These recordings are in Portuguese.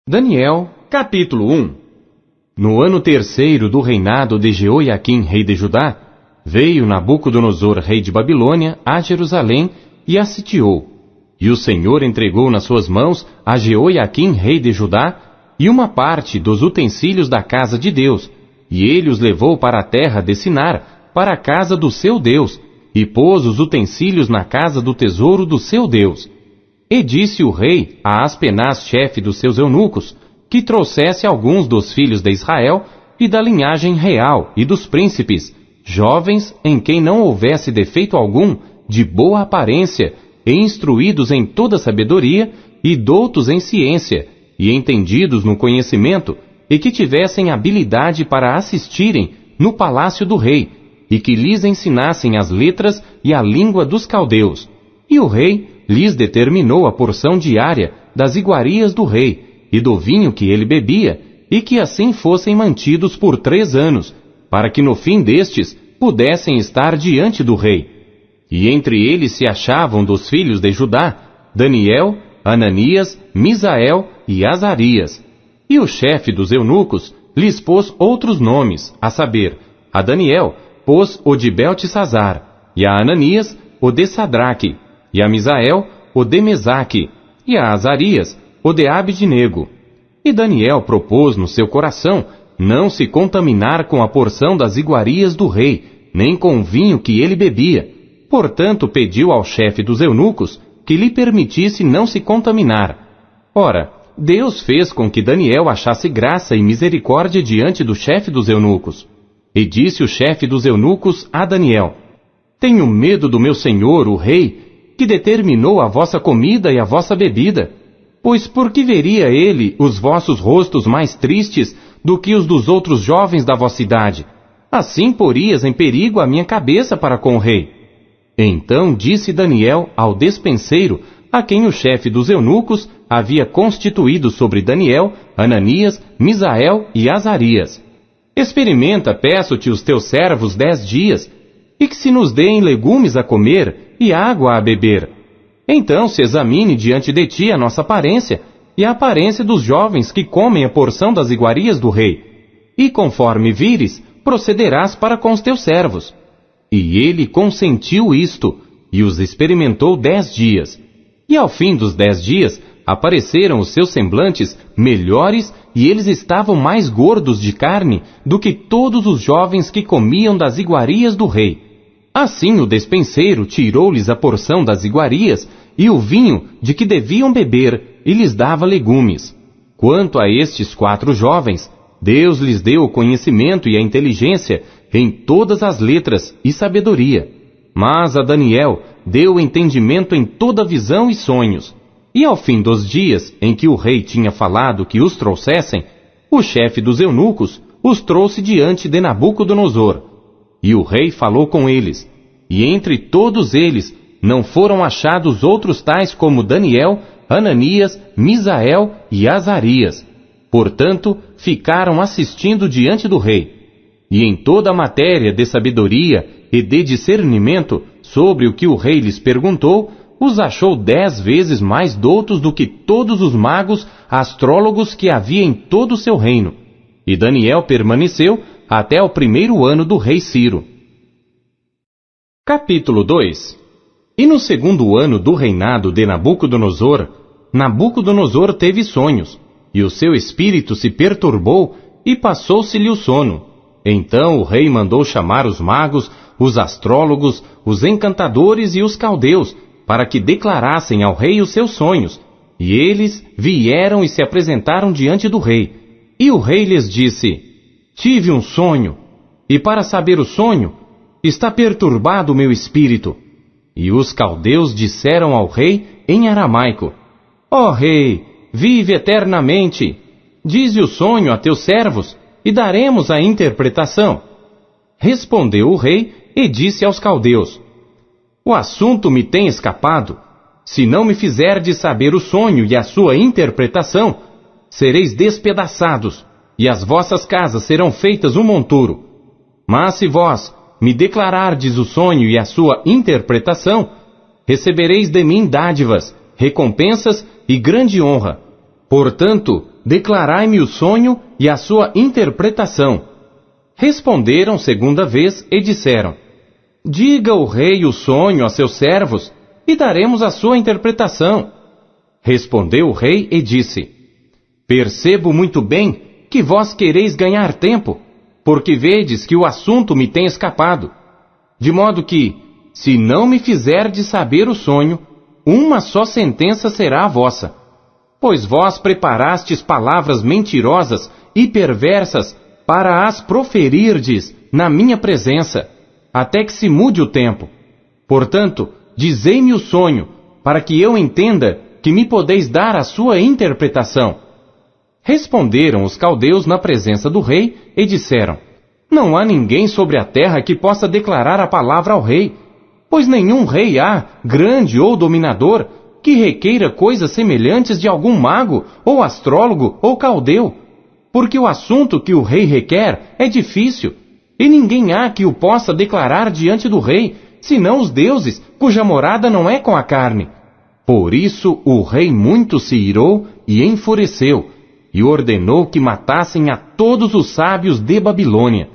Daniel, capítulo 1. No ano terceiro do reinado de Jeoiaquim, rei de Judá, veio Nabucodonosor, rei de Babilônia, a Jerusalém e a sitiou. E o Senhor entregou nas suas mãos a Jeoiaquim, rei de Judá, e uma parte dos utensílios da casa de Deus, e ele os levou para a terra de Sinar, para a casa do seu Deus, e pôs os utensílios na casa do tesouro do seu Deus. E disse o rei a Aspenaz, chefe dos seus eunucos, que trouxesse alguns dos filhos de Israel e da linhagem real e dos príncipes, jovens em quem não houvesse defeito algum, de boa aparência, e instruídos em toda sabedoria, e doutos em ciência, e entendidos no conhecimento, e que tivessem habilidade para assistirem no palácio do rei, e que lhes ensinassem as letras e a língua dos caldeus. E o rei lhes determinou a porção diária das iguarias do rei, e do vinho que ele bebia, e que assim fossem mantidos por 3 anos, para que no fim destes pudessem estar diante do rei. E entre eles se achavam dos filhos de Judá, Daniel, Ananias, Misael e Azarias. E o chefe dos eunucos lhes pôs outros nomes, a saber, a Daniel pôs o de Beltesazar, e a Ananias o de Sadraque, e a Misael o de Mesaque, e a Azarias o de Abidnego. E Daniel propôs no seu coração não se contaminar com a porção das iguarias do rei, nem com o vinho que ele bebia. Portanto pediu ao chefe dos eunucos que lhe permitisse não se contaminar. Ora, Deus fez com que Daniel achasse graça e misericórdia diante do chefe dos eunucos. E disse o chefe dos eunucos a Daniel: Tenho medo do meu senhor, o rei, que determinou a vossa comida e a vossa bebida. Pois por que veria ele os vossos rostos mais tristes do que os dos outros jovens da vossa idade? Assim porias em perigo a minha cabeça para com o rei. Então disse Daniel ao despenseiro, a quem o chefe dos eunucos havia constituído sobre Daniel, Ananias, Misael e Azarias: Experimenta, peço-te, os teus servos 10 dias, e que se nos deem legumes a comer e água a beber. Então se examine diante de ti a nossa aparência e a aparência dos jovens que comem a porção das iguarias do rei. E conforme vires, procederás para com os teus servos. E ele consentiu isto, e os experimentou 10 dias. E ao fim dos 10 dias, apareceram os seus semblantes melhores, e eles estavam mais gordos de carne do que todos os jovens que comiam das iguarias do rei. Assim o despenseiro tirou-lhes a porção das iguarias e o vinho de que deviam beber, e lhes dava legumes. Quanto a estes 4 jovens, Deus lhes deu o conhecimento e a inteligência em todas as letras e sabedoria. Mas a Daniel deu o entendimento em toda visão e sonhos. E ao fim dos dias em que o rei tinha falado que os trouxessem, o chefe dos eunucos os trouxe diante de Nabucodonosor. E o rei falou com eles, e entre todos eles não foram achados outros tais como Daniel, Ananias, Misael e Azarias. Portanto, ficaram assistindo diante do rei. E em toda a matéria de sabedoria e de discernimento sobre o que o rei lhes perguntou, os achou 10 vezes mais doutos do que todos os magos astrólogos que havia em todo o seu reino. E Daniel permaneceu até o 1º ano do rei Ciro. Capítulo 2. E no 2º ano do reinado de Nabucodonosor, Nabucodonosor teve sonhos, e o seu espírito se perturbou, e passou-se-lhe o sono. Então o rei mandou chamar os magos, os astrólogos, os encantadores e os caldeus, para que declarassem ao rei os seus sonhos. E eles vieram e se apresentaram diante do rei. E o rei lhes disse: Tive um sonho, e para saber o sonho, está perturbado o meu espírito. E os caldeus disseram ao rei em aramaico: Ó rei, vive eternamente. Dize o sonho a teus servos, e daremos a interpretação. Respondeu o rei e disse aos caldeus: O assunto me tem escapado. Se não me fizerdes saber o sonho e a sua interpretação, sereis despedaçados, e as vossas casas serão feitas um monturo. Mas se vós me declarardes o sonho e a sua interpretação, recebereis de mim dádivas, recompensas e grande honra. Portanto, declarai-me o sonho e a sua interpretação. Responderam segunda vez e disseram: diga o rei o sonho a seus servos, e daremos a sua interpretação. Respondeu o rei e disse: percebo muito bem que vós quereis ganhar tempo, porque vedes que o assunto me tem escapado. De modo que, se não me fizerdes saber o sonho, uma só sentença será a vossa. Pois vós preparastes palavras mentirosas e perversas para as proferirdes na minha presença, até que se mude o tempo. Portanto, dizei-me o sonho, para que eu entenda que me podeis dar a sua interpretação. Responderam os caldeus na presença do rei e disseram: não há ninguém sobre a terra que possa declarar a palavra ao rei, pois nenhum rei há, grande ou dominador, que requeira coisas semelhantes de algum mago, ou astrólogo, ou caldeu, porque o assunto que o rei requer é difícil, e ninguém há que o possa declarar diante do rei, senão os deuses, cuja morada não é com a carne. Por isso o rei muito se irou e enfureceu, e ordenou que matassem a todos os sábios de Babilônia.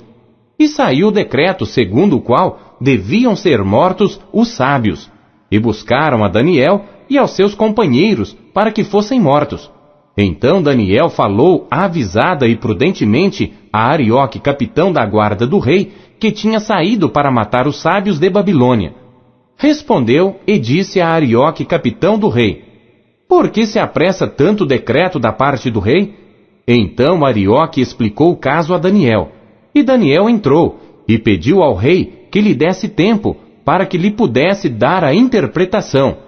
E saiu o decreto segundo o qual deviam ser mortos os sábios, e buscaram a Daniel e aos seus companheiros para que fossem mortos. Então Daniel falou avisada e prudentemente a Arioque, capitão da guarda do rei, que tinha saído para matar os sábios de Babilônia. Respondeu e disse a Arioque, capitão do rei: por que se apressa tanto o decreto da parte do rei? Então Arioque explicou o caso a Daniel, e Daniel entrou e pediu ao rei que lhe desse tempo para que lhe pudesse dar a interpretação.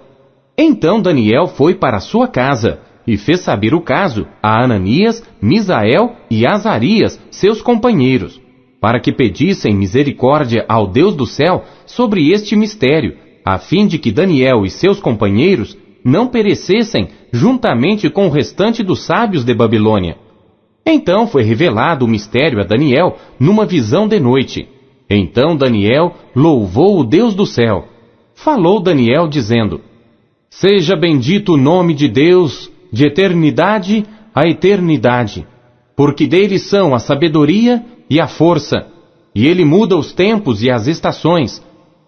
Então Daniel foi para sua casa e fez saber o caso a Ananias, Misael e Azarias, seus companheiros, para que pedissem misericórdia ao Deus do céu sobre este mistério, a fim de que Daniel e seus companheiros não perecessem juntamente com o restante dos sábios de Babilônia. Então foi revelado o mistério a Daniel numa visão de noite. Então Daniel louvou o Deus do céu. Falou Daniel dizendo: seja bendito o nome de Deus de eternidade a eternidade, porque dele são a sabedoria e a força, e ele muda os tempos e as estações.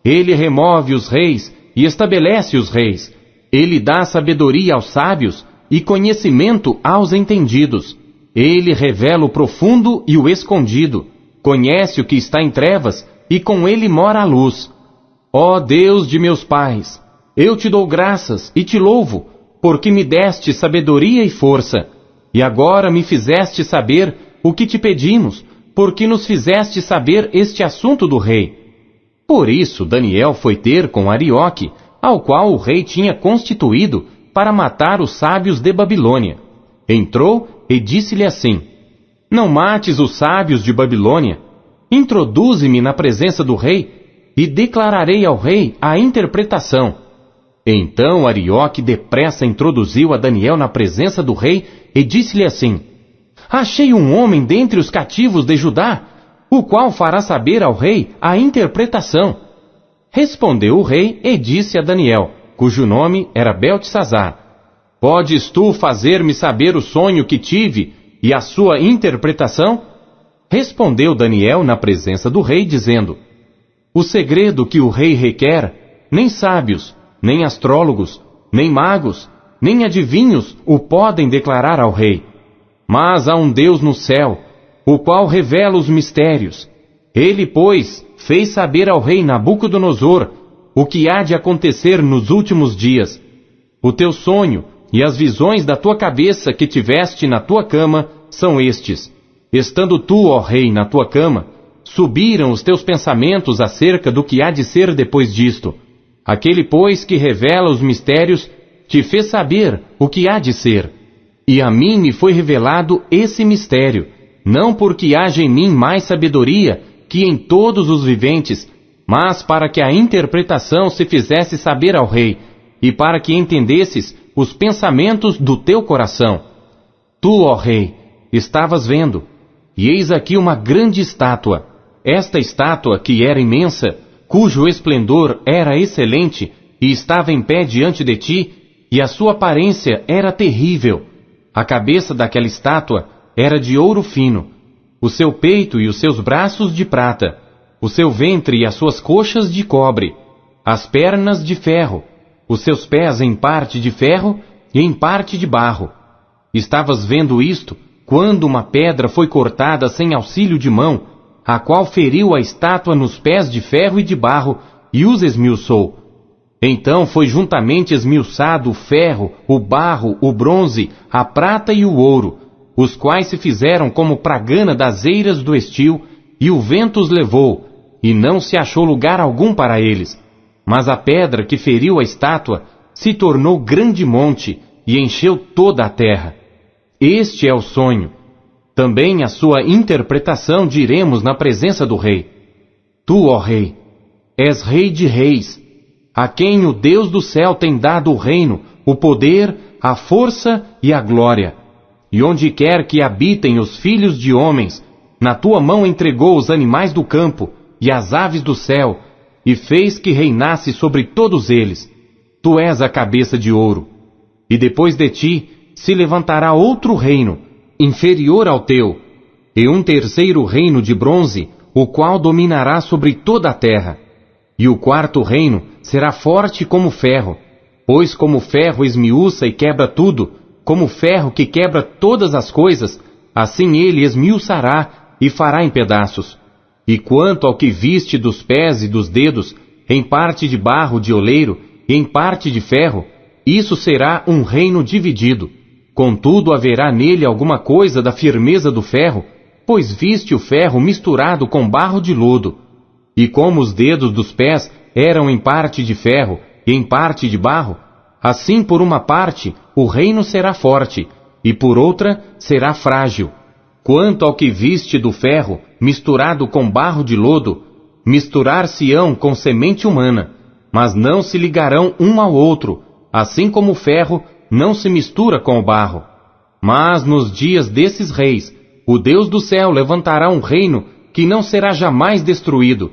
Ele remove os reis e estabelece os reis. Ele dá sabedoria aos sábios e conhecimento aos entendidos. Ele revela o profundo e o escondido. Conhece o que está em trevas e com ele mora a luz. Ó Deus de meus pais, eu te dou graças e te louvo, porque me deste sabedoria e força. E agora me fizeste saber o que te pedimos, porque nos fizeste saber este assunto do rei. Por isso Daniel foi ter com Arioque, ao qual o rei tinha constituído para matar os sábios de Babilônia. Entrou e disse-lhe assim: não mates os sábios de Babilônia. Introduze-me na presença do rei, e declararei ao rei a interpretação. Então Arioque depressa introduziu a Daniel na presença do rei e disse-lhe assim: achei um homem dentre os cativos de Judá, o qual fará saber ao rei a interpretação. Respondeu o rei e disse a Daniel, cujo nome era Beltesazar: podes tu fazer-me saber o sonho que tive e a sua interpretação? Respondeu Daniel na presença do rei, dizendo: o segredo que o rei requer, nem sábios, nem astrólogos, nem magos, nem adivinhos o podem declarar ao rei. Mas há um Deus no céu, o qual revela os mistérios. Ele, pois, fez saber ao rei Nabucodonosor o que há de acontecer nos últimos dias. O teu sonho e as visões da tua cabeça que tiveste na tua cama são estes. Estando tu, ó rei, na tua cama, subiram os teus pensamentos acerca do que há de ser depois disto. Aquele, pois, que revela os mistérios, te fez saber o que há de ser. E a mim me foi revelado esse mistério, não porque haja em mim mais sabedoria que em todos os viventes, mas para que a interpretação se fizesse saber ao rei, e para que entendesses os pensamentos do teu coração. Tu, ó rei, estavas vendo, e eis aqui uma grande estátua. Esta estátua, que era imensa, cujo esplendor era excelente, e estava em pé diante de ti, e a sua aparência era terrível. A cabeça daquela estátua era de ouro fino, o seu peito e os seus braços de prata, o seu ventre e as suas coxas de cobre, as pernas de ferro, os seus pés em parte de ferro e em parte de barro. Estavas vendo isto quando uma pedra foi cortada sem auxílio de mão, a qual feriu a estátua nos pés de ferro e de barro e os esmiuçou. Então foi juntamente esmiuçado o ferro, o barro, o bronze, a prata e o ouro, os quais se fizeram como pragana das eiras do estio, e o vento os levou, e não se achou lugar algum para eles. Mas a pedra que feriu a estátua se tornou grande monte e encheu toda a terra. Este é o sonho. Também a sua interpretação diremos na presença do rei. Tu, ó rei, és rei de reis, a quem o Deus do céu tem dado o reino, o poder, a força e a glória. E onde quer que habitem os filhos de homens, na tua mão entregou os animais do campo e as aves do céu, e fez que reinasse sobre todos eles. Tu és a cabeça de ouro. E depois de ti se levantará outro reino, inferior ao teu, e um terceiro reino de bronze, o qual dominará sobre toda a terra. E o quarto reino será forte como ferro, pois como ferro esmiuça e quebra tudo, como ferro que quebra todas as coisas, assim ele esmiuçará e fará em pedaços. E quanto ao que viste dos pés e dos dedos, em parte de barro de oleiro e em parte de ferro, isso será um reino dividido. Contudo haverá nele alguma coisa da firmeza do ferro, pois viste o ferro misturado com barro de lodo. E como os dedos dos pés eram em parte de ferro e em parte de barro, assim por uma parte o reino será forte, e por outra será frágil. Quanto ao que viste do ferro misturado com barro de lodo, misturar-se-ão com semente humana, mas não se ligarão um ao outro, assim como o ferro não se mistura com o barro. Mas nos dias desses reis, o Deus do céu levantará um reino que não será jamais destruído,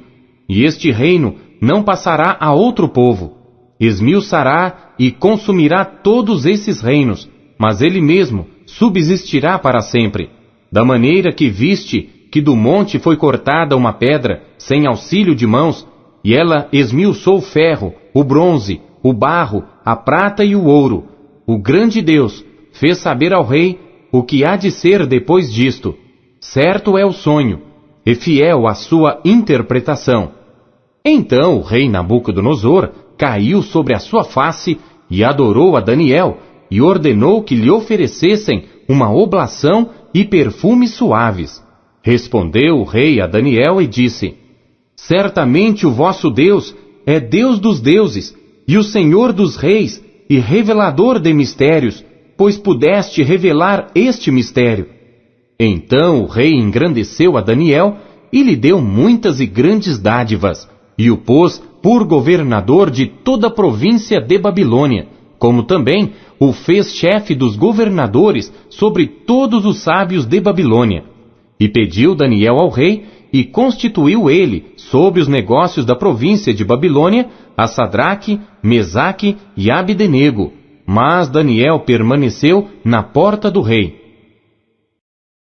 e este reino não passará a outro povo. Esmiuçará e consumirá todos esses reinos, mas ele mesmo subsistirá para sempre. Da maneira que viste que do monte foi cortada uma pedra, sem auxílio de mãos, e ela esmiuçou o ferro, o bronze, o barro, a prata e o ouro, o grande Deus fez saber ao rei o que há de ser depois disto. Certo é o sonho, e fiel a sua interpretação. Então o rei Nabucodonosor caiu sobre a sua face e adorou a Daniel, e ordenou que lhe oferecessem uma oblação e perfumes suaves. Respondeu o rei a Daniel e disse: Certamente o vosso Deus é Deus dos deuses, e o Senhor dos reis, e revelador de mistérios, pois pudeste revelar este mistério. Então o rei engrandeceu a Daniel e lhe deu muitas e grandes dádivas, e o pôs por governador de toda a província de Babilônia, como também o fez chefe dos governadores sobre todos os sábios de Babilônia. E pediu Daniel ao rei, e constituiu ele, sobre os negócios da província de Babilônia, a Sadraque, Mesaque e Abdenego. Mas Daniel permaneceu na porta do rei.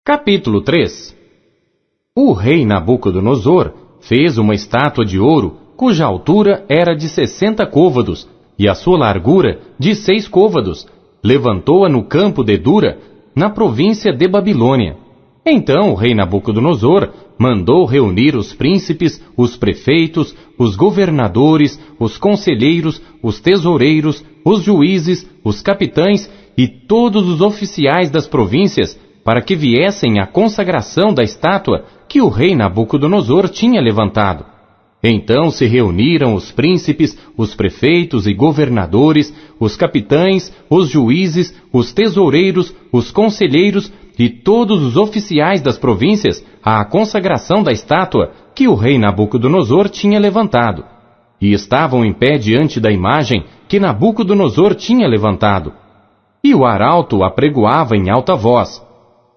Capítulo 3. O rei Nabucodonosor fez uma estátua de ouro, cuja altura era de 60 côvados, e a sua largura de 6 côvados. Levantou-a no campo de Dura, na província de Babilônia. Então o rei Nabucodonosor mandou reunir os príncipes, os prefeitos, os governadores, os conselheiros, os tesoureiros, os juízes, os capitães e todos os oficiais das províncias, para que viessem à consagração da estátua que o rei Nabucodonosor tinha levantado. Então se reuniram os príncipes, os prefeitos e governadores, os capitães, os juízes, os tesoureiros, os conselheiros e todos os oficiais das províncias à consagração da estátua que o rei Nabucodonosor tinha levantado. E estavam em pé diante da imagem que Nabucodonosor tinha levantado. E o arauto apregoava em alta voz: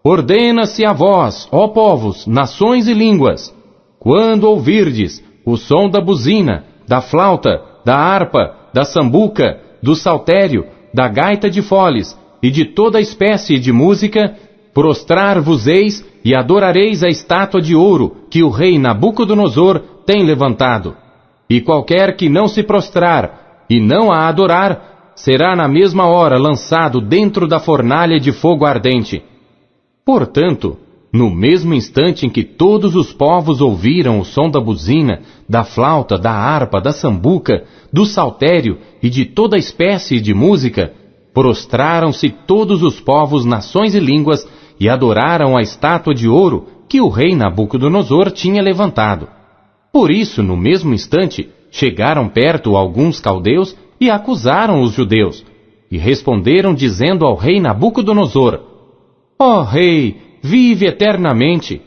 Ordena-se a vós, ó povos, nações e línguas, quando ouvirdes o som da buzina, da flauta, da harpa, da sambuca, do saltério, da gaita de foles e de toda espécie de música, prostrar-vos-eis e adorareis a estátua de ouro que o rei Nabucodonosor tem levantado. E qualquer que não se prostrar e não a adorar, será na mesma hora lançado dentro da fornalha de fogo ardente. Portanto, no mesmo instante em que todos os povos ouviram o som da buzina, da flauta, da harpa, da sambuca, do saltério e de toda espécie de música, prostraram-se todos os povos, nações e línguas e adoraram a estátua de ouro que o rei Nabucodonosor tinha levantado. Por isso, no mesmo instante, chegaram perto alguns caldeus e acusaram os judeus, e responderam dizendo ao rei Nabucodonosor: Ó rei, vive eternamente!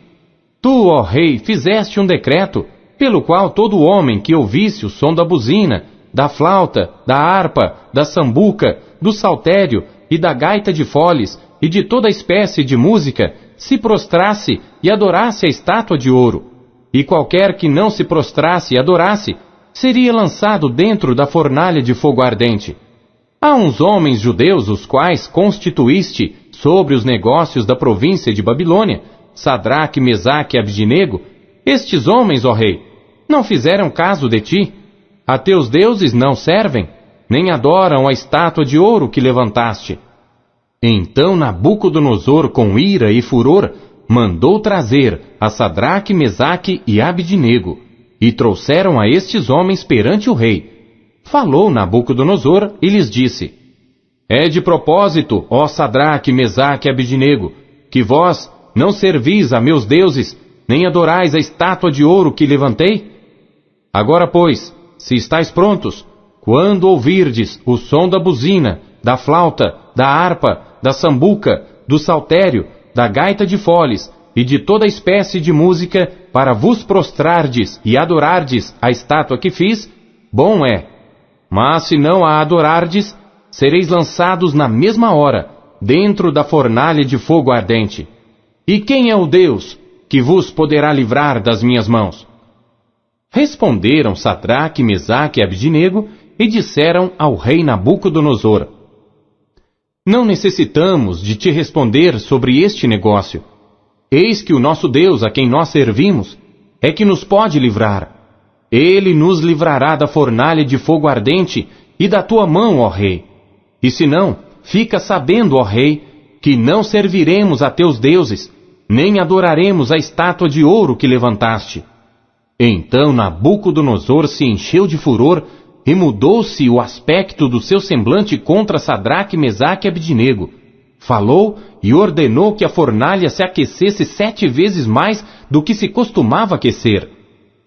Tu, ó rei, fizeste um decreto, pelo qual todo homem que ouvisse o som da buzina, da flauta, da harpa, da sambuca, do saltério e da gaita de foles, e de toda espécie de música, se prostrasse e adorasse a estátua de ouro. E qualquer que não se prostrasse e adorasse, seria lançado dentro da fornalha de fogo ardente. Há uns homens judeus, os quais constituíste sobre os negócios da província de Babilônia, Sadraque, Mesaque e Abdinego. Estes homens, ó rei, não fizeram caso de ti. A teus deuses não servem, nem adoram a estátua de ouro que levantaste. Então Nabucodonosor, com ira e furor, mandou trazer a Sadraque, Mesaque e Abdinego, e trouxeram a estes homens perante o rei. Falou Nabucodonosor e lhes disse: É de propósito, ó Sadraque, Mesaque e Abdinego, que vós não servis a meus deuses, nem adorais a estátua de ouro que levantei? Agora, pois, se estáis prontos, quando ouvirdes o som da buzina, da flauta, da harpa, da sambuca, do saltério, da gaita de foles e de toda espécie de música, para vos prostrardes e adorardes a estátua que fiz, bom é. Mas se não a adorardes, sereis lançados na mesma hora, dentro da fornalha de fogo ardente. E quem é o Deus que vos poderá livrar das minhas mãos? Responderam Sadraque, Mesaque e Abdinego e disseram ao rei Nabucodonosor: Não necessitamos de te responder sobre este negócio. Eis que o nosso Deus, a quem nós servimos, é que nos pode livrar. Ele nos livrará da fornalha de fogo ardente e da tua mão, ó rei. E se não, fica sabendo, ó rei, que não serviremos a teus deuses, nem adoraremos a estátua de ouro que levantaste. Então Nabucodonosor se encheu de furor e mudou-se o aspecto do seu semblante contra Sadraque, Mesaque e Abdinego. Falou e ordenou que a fornalha se aquecesse 7 vezes mais do que se costumava aquecer.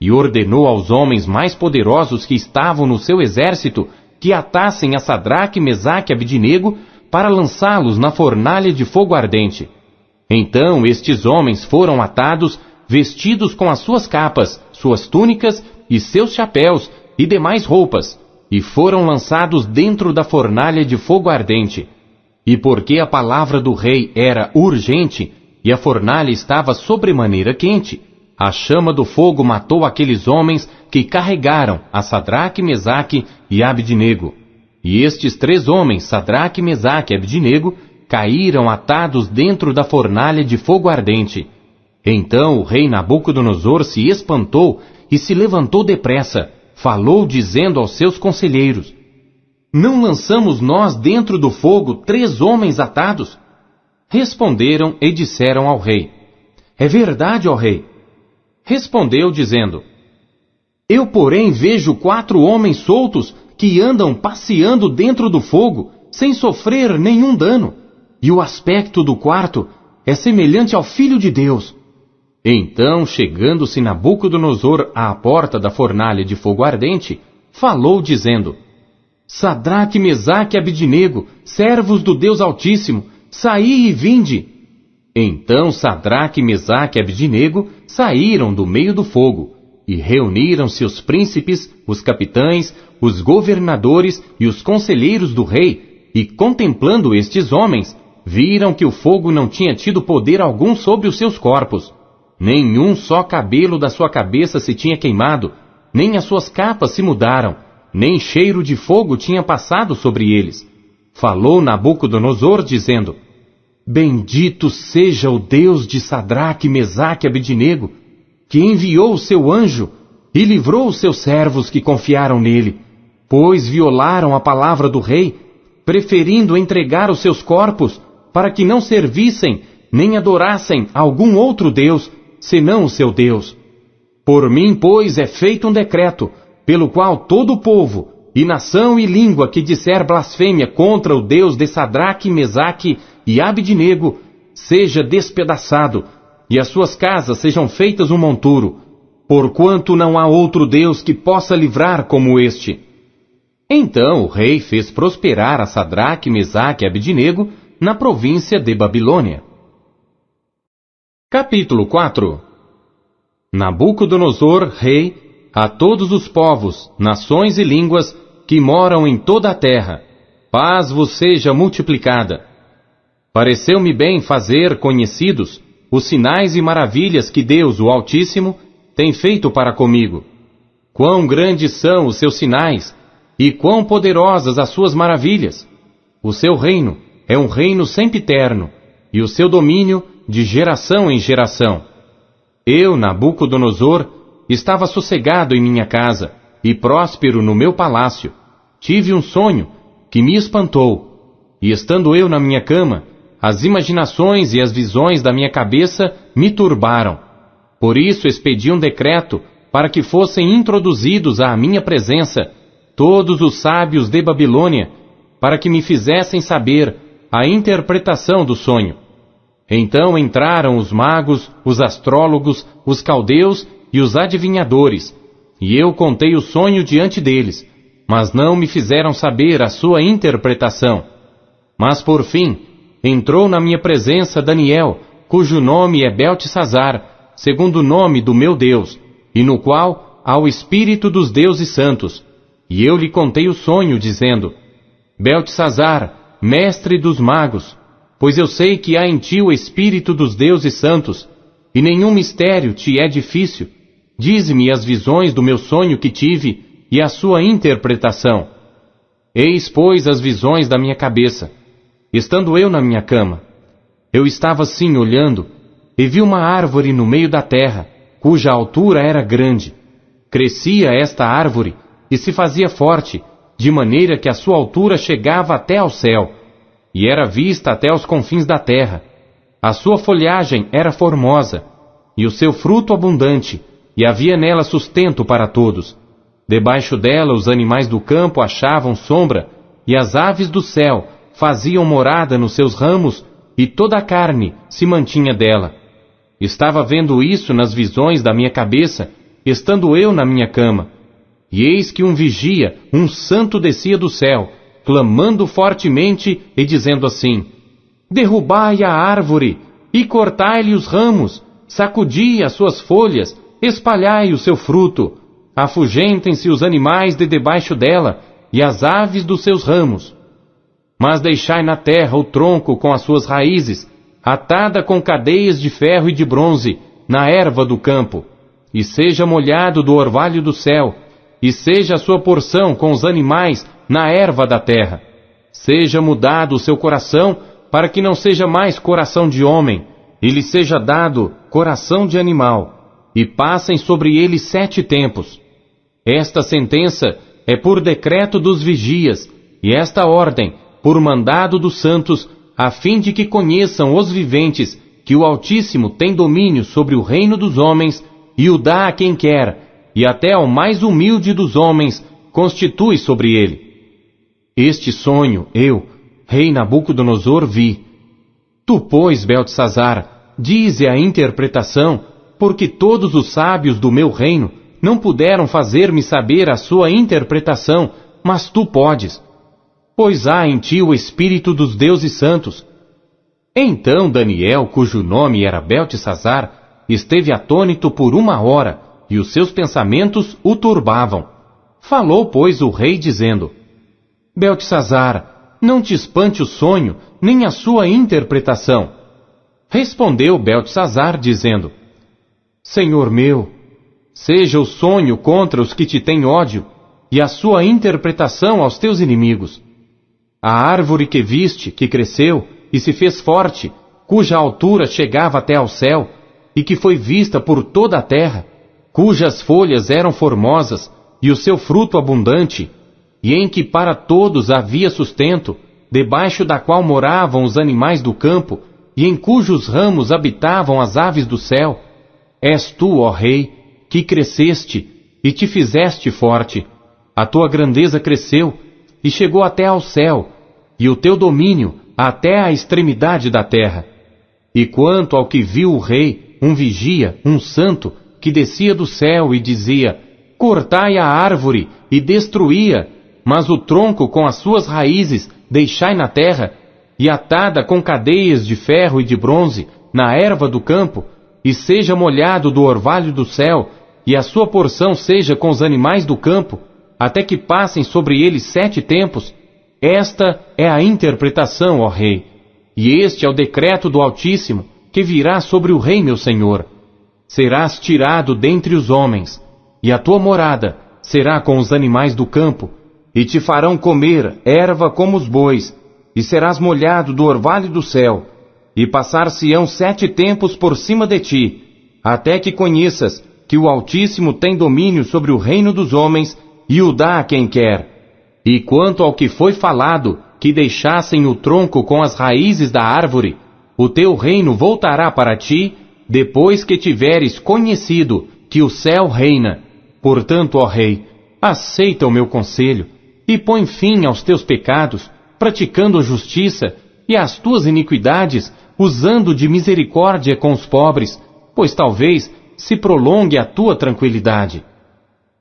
E ordenou aos homens mais poderosos que estavam no seu exército que atassem a Sadraque, Mesaque e Abdinego para lançá-los na fornalha de fogo ardente. Então estes homens foram atados, vestidos com as suas capas, suas túnicas e seus chapéus e demais roupas, e foram lançados dentro da fornalha de fogo ardente. E porque a palavra do rei era urgente, e a fornalha estava sobremaneira quente, a chama do fogo matou aqueles homens que carregaram a Sadraque, Mesaque e Abdinego. E estes 3 homens, Sadraque, Mesaque e Abdinego, caíram atados dentro da fornalha de fogo ardente. Então o rei Nabucodonosor se espantou e se levantou depressa, falou dizendo aos seus conselheiros: Não lançamos nós dentro do fogo 3 homens atados? Responderam e disseram ao rei: É verdade, ó rei. Respondeu dizendo: Eu, porém, vejo 4 homens soltos que andam passeando dentro do fogo, sem sofrer nenhum dano, e o aspecto do quarto é semelhante ao Filho de Deus. Então, chegando-se Nabucodonosor à porta da fornalha de fogo ardente, falou dizendo: Sadraque, Mesaque e Abdinego, servos do Deus Altíssimo, saí e vinde. Então Sadraque, Mesaque e Abdinego saíram do meio do fogo, e reuniram-se os príncipes, os capitães, os governadores e os conselheiros do rei, e contemplando estes homens, viram que o fogo não tinha tido poder algum sobre os seus corpos. Nenhum só cabelo da sua cabeça se tinha queimado, nem as suas capas se mudaram, nem cheiro de fogo tinha passado sobre eles. falou Nabucodonosor, dizendo: Bendito seja o Deus de Sadraque, Mesaque e Abednego, que enviou o seu anjo e livrou os seus servos que confiaram nele, pois violaram a palavra do rei, preferindo entregar os seus corpos para que não servissem nem adorassem algum outro Deus, senão o seu Deus. Por mim, pois, é feito um decreto, pelo qual todo o povo, e nação e língua que disser blasfêmia contra o Deus de Sadraque, Mesaque e Abednego, seja despedaçado, e as suas casas sejam feitas um monturo, porquanto não há outro Deus que possa livrar como este. Então o rei fez prosperar a Sadraque, Mesaque e Abednego na província de Babilônia. Capítulo 4. Nabucodonosor, rei, a todos os povos, nações e línguas que moram em toda a terra, paz vos seja multiplicada. Pareceu-me bem fazer conhecidos os sinais e maravilhas que Deus, o Altíssimo, tem feito para comigo. Quão grandes são os seus sinais, e quão poderosas as suas maravilhas! O seu reino é um reino sempiterno, e o seu domínio de geração em geração. Eu, Nabucodonosor, estava sossegado em minha casa, e próspero no meu palácio. Tive um sonho que me espantou, e estando eu na minha cama, as imaginações e as visões da minha cabeça me turbaram. Por isso expedi um decreto para que fossem introduzidos à minha presença todos os sábios de Babilônia, para que me fizessem saber a interpretação do sonho. Então entraram os magos, os astrólogos, os caldeus e os adivinhadores, e eu contei o sonho diante deles, mas não me fizeram saber a sua interpretação. Mas por fim, entrou na minha presença Daniel, cujo nome é Beltesazar, segundo o nome do meu Deus, e no qual há o Espírito dos deuses santos. E eu lhe contei o sonho, dizendo: Beltesazar, mestre dos magos, pois eu sei que há em ti o Espírito dos deuses santos, e nenhum mistério te é difícil. Dize-me as visões do meu sonho que tive e a sua interpretação. Eis, pois, as visões da minha cabeça. Estando eu na minha cama, eu estava assim olhando, e vi uma árvore no meio da terra, cuja altura era grande. Crescia esta árvore e se fazia forte, de maneira que a sua altura chegava até ao céu, e era vista até os confins da terra. A sua folhagem era formosa, e o seu fruto abundante, e havia nela sustento para todos. Debaixo dela os animais do campo achavam sombra, e as aves do céu faziam morada nos seus ramos, e toda a carne se mantinha dela. Estava vendo isso nas visões da minha cabeça, estando eu na minha cama. E eis que um vigia, um santo, descia do céu, clamando fortemente e dizendo assim: Derrubai a árvore, e cortai-lhe os ramos, sacudi as suas folhas, espalhai o seu fruto, afugentem-se os animais de debaixo dela, e as aves dos seus ramos. Mas deixai na terra o tronco com as suas raízes, atada com cadeias de ferro e de bronze, na erva do campo, e seja molhado do orvalho do céu, e seja a sua porção com os animais na erva da terra. Seja mudado o seu coração, para que não seja mais coração de homem, e lhe seja dado coração de animal, e passem sobre ele 7 tempos. Esta sentença é por decreto dos vigias, e esta ordem por mandado dos santos, a fim de que conheçam os viventes que o Altíssimo tem domínio sobre o reino dos homens, e o dá a quem quer, e até ao mais humilde dos homens constitui sobre ele. Este sonho eu, rei Nabucodonosor, vi. Tu, pois, Beltesazar, dize a interpretação, porque todos os sábios do meu reino não puderam fazer-me saber a sua interpretação, mas tu podes, pois há em ti o Espírito dos deuses santos. Então Daniel, cujo nome era Beltesazar, esteve atônito por 1 hora, e os seus pensamentos o turbavam. Falou, pois, o rei, dizendo: Beltesazar, não te espante o sonho, nem a sua interpretação. Respondeu Beltesazar, dizendo: Senhor meu, seja o sonho contra os que te têm ódio, e a sua interpretação aos teus inimigos. A árvore que viste, que cresceu e se fez forte, cuja altura chegava até ao céu, e que foi vista por toda a terra, cujas folhas eram formosas, e o seu fruto abundante, e em que para todos havia sustento, debaixo da qual moravam os animais do campo, e em cujos ramos habitavam as aves do céu. És tu, ó Rei, que cresceste e te fizeste forte. A tua grandeza cresceu e chegou até ao céu, e o teu domínio até à extremidade da terra. E quanto ao que viu o rei, um vigia, um santo, que descia do céu e dizia: cortai a árvore e destruía, mas o tronco com as suas raízes deixai na terra, e atada com cadeias de ferro e de bronze na erva do campo, e seja molhado do orvalho do céu, e a sua porção seja com os animais do campo, até que passem sobre ele 7 tempos. Esta é a interpretação, ó Rei, e este é o decreto do Altíssimo, que virá sobre o rei meu senhor. Serás tirado dentre os homens, e a tua morada será com os animais do campo, e te farão comer erva como os bois, e serás molhado do orvalho do céu, e passar-se-ão 7 tempos por cima de ti, até que conheças que o Altíssimo tem domínio sobre o reino dos homens, e o dá a quem quer. E quanto ao que foi falado, que deixassem o tronco com as raízes da árvore, o teu reino voltará para ti, depois que tiveres conhecido que o céu reina. Portanto, ó Rei, aceita o meu conselho, e põe fim aos teus pecados, praticando a justiça, e às tuas iniquidades, usando de misericórdia com os pobres, pois talvez se prolongue a tua tranquilidade.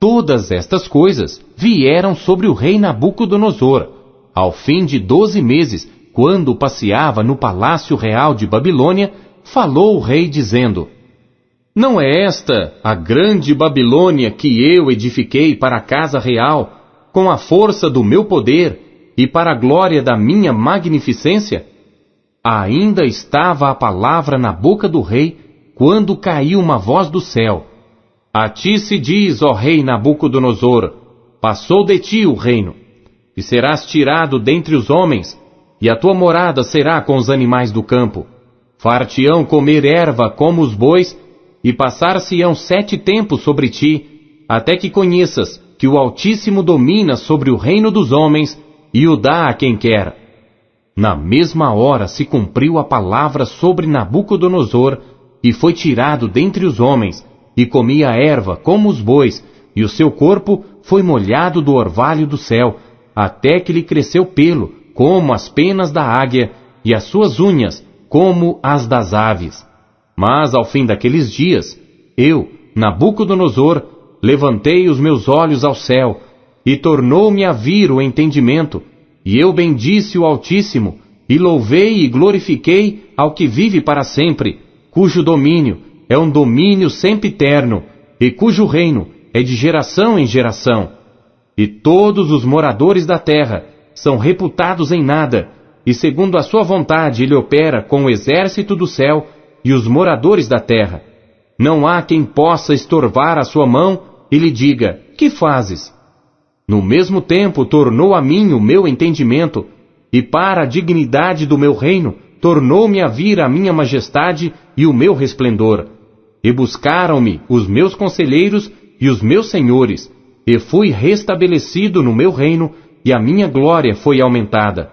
Todas estas coisas vieram sobre o rei Nabucodonosor, ao fim de 12 meses, quando passeava no palácio real de Babilônia, falou o rei dizendo: não é esta a grande Babilônia que eu edifiquei para a casa real, com a força do meu poder e para a glória da minha magnificência? Ainda estava a palavra na boca do rei, quando caiu uma voz do céu: a ti se diz, ó rei Nabucodonosor, passou de ti o reino, e serás tirado dentre os homens, e a tua morada será com os animais do campo. Far-te-ão comer erva como os bois, e passar-se-ão 7 tempos sobre ti, até que conheças que o Altíssimo domina sobre o reino dos homens, e o dá a quem quer. Na mesma hora se cumpriu a palavra sobre Nabucodonosor, e foi tirado dentre os homens, e comia erva como os bois, e o seu corpo foi molhado do orvalho do céu, até que lhe cresceu pelo, como as penas da águia, e as suas unhas, como as das aves. Mas ao fim daqueles dias, eu, Nabucodonosor, levantei os meus olhos ao céu, e tornou-me a vir o entendimento, e eu bendisse o Altíssimo, e louvei e glorifiquei ao que vive para sempre, cujo domínio é um domínio sempiterno, e cujo reino é de geração em geração. E todos os moradores da terra são reputados em nada, e segundo a sua vontade ele opera com o exército do céu e os moradores da terra. Não há quem possa estorvar a sua mão e lhe diga: que fazes? No mesmo tempo tornou a mim o meu entendimento, e para a dignidade do meu reino tornou-me a vir a minha majestade e o meu resplendor. E buscaram-me os meus conselheiros e os meus senhores, e fui restabelecido no meu reino, e a minha glória foi aumentada.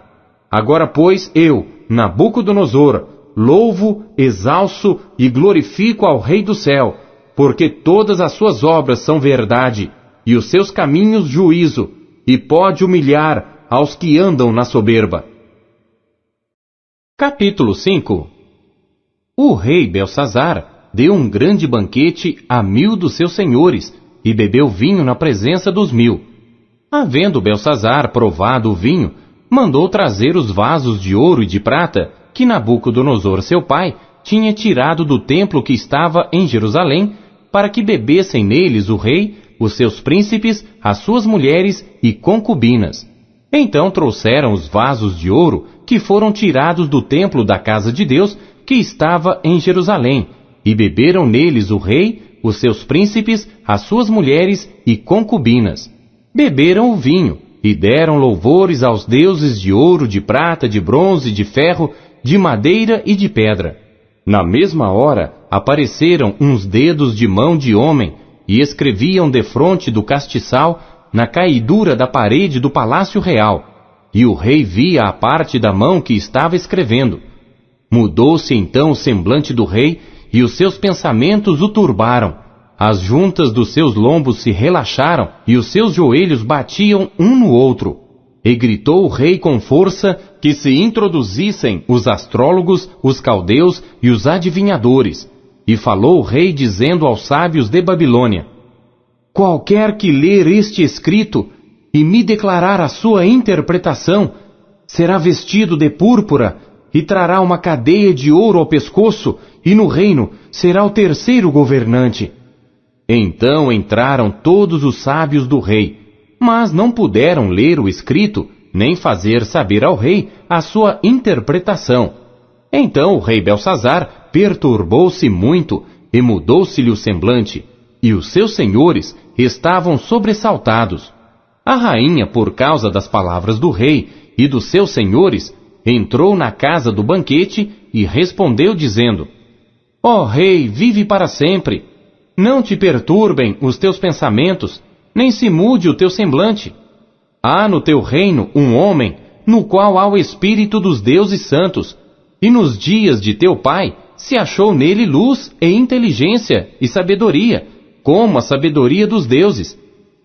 Agora, pois, eu, Nabucodonosor, louvo, exalço e glorifico ao Rei do céu, porque todas as suas obras são verdade, e os seus caminhos juízo, e pode humilhar aos que andam na soberba. Capítulo 5. O rei Belsazar deu um grande banquete a 1000 dos seus senhores, e bebeu vinho na presença dos 1000. Havendo Belsazar provado o vinho, mandou trazer os vasos de ouro e de prata, que Nabucodonosor seu pai tinha tirado do templo que estava em Jerusalém, para que bebessem neles o rei, os seus príncipes, as suas mulheres e concubinas. Então trouxeram os vasos de ouro que foram tirados do templo da casa de Deus, que estava em Jerusalém, e beberam neles o rei, os seus príncipes, as suas mulheres e concubinas. Beberam o vinho, e deram louvores aos deuses de ouro, de prata, de bronze, de ferro, de madeira e de pedra. Na mesma hora apareceram uns dedos de mão de homem e escreviam defronte do castiçal na caidura da parede do palácio real, e o rei via a parte da mão que estava escrevendo. Mudou-se então o semblante do rei, e os seus pensamentos o turbaram. As juntas dos seus lombos se relaxaram, e os seus joelhos batiam um no outro. E gritou o rei com força que se introduzissem os astrólogos, os caldeus e os adivinhadores. E falou o rei dizendo aos sábios de Babilônia: qualquer que ler este escrito e me declarar a sua interpretação, será vestido de púrpura e trará uma cadeia de ouro ao pescoço, e no reino será o terceiro governante. Então entraram todos os sábios do rei, mas não puderam ler o escrito, nem fazer saber ao rei a sua interpretação. Então o rei Belsazar perturbou-se muito, e mudou-se-lhe o semblante, e os seus senhores estavam sobressaltados. A rainha, por causa das palavras do rei e dos seus senhores, entrou na casa do banquete e respondeu dizendo: ó rei, vive para sempre. Não te perturbem os teus pensamentos, nem se mude o teu semblante. Há no teu reino um homem, no qual há o espírito dos deuses santos, e nos dias de teu pai se achou nele luz e inteligência e sabedoria, como a sabedoria dos deuses.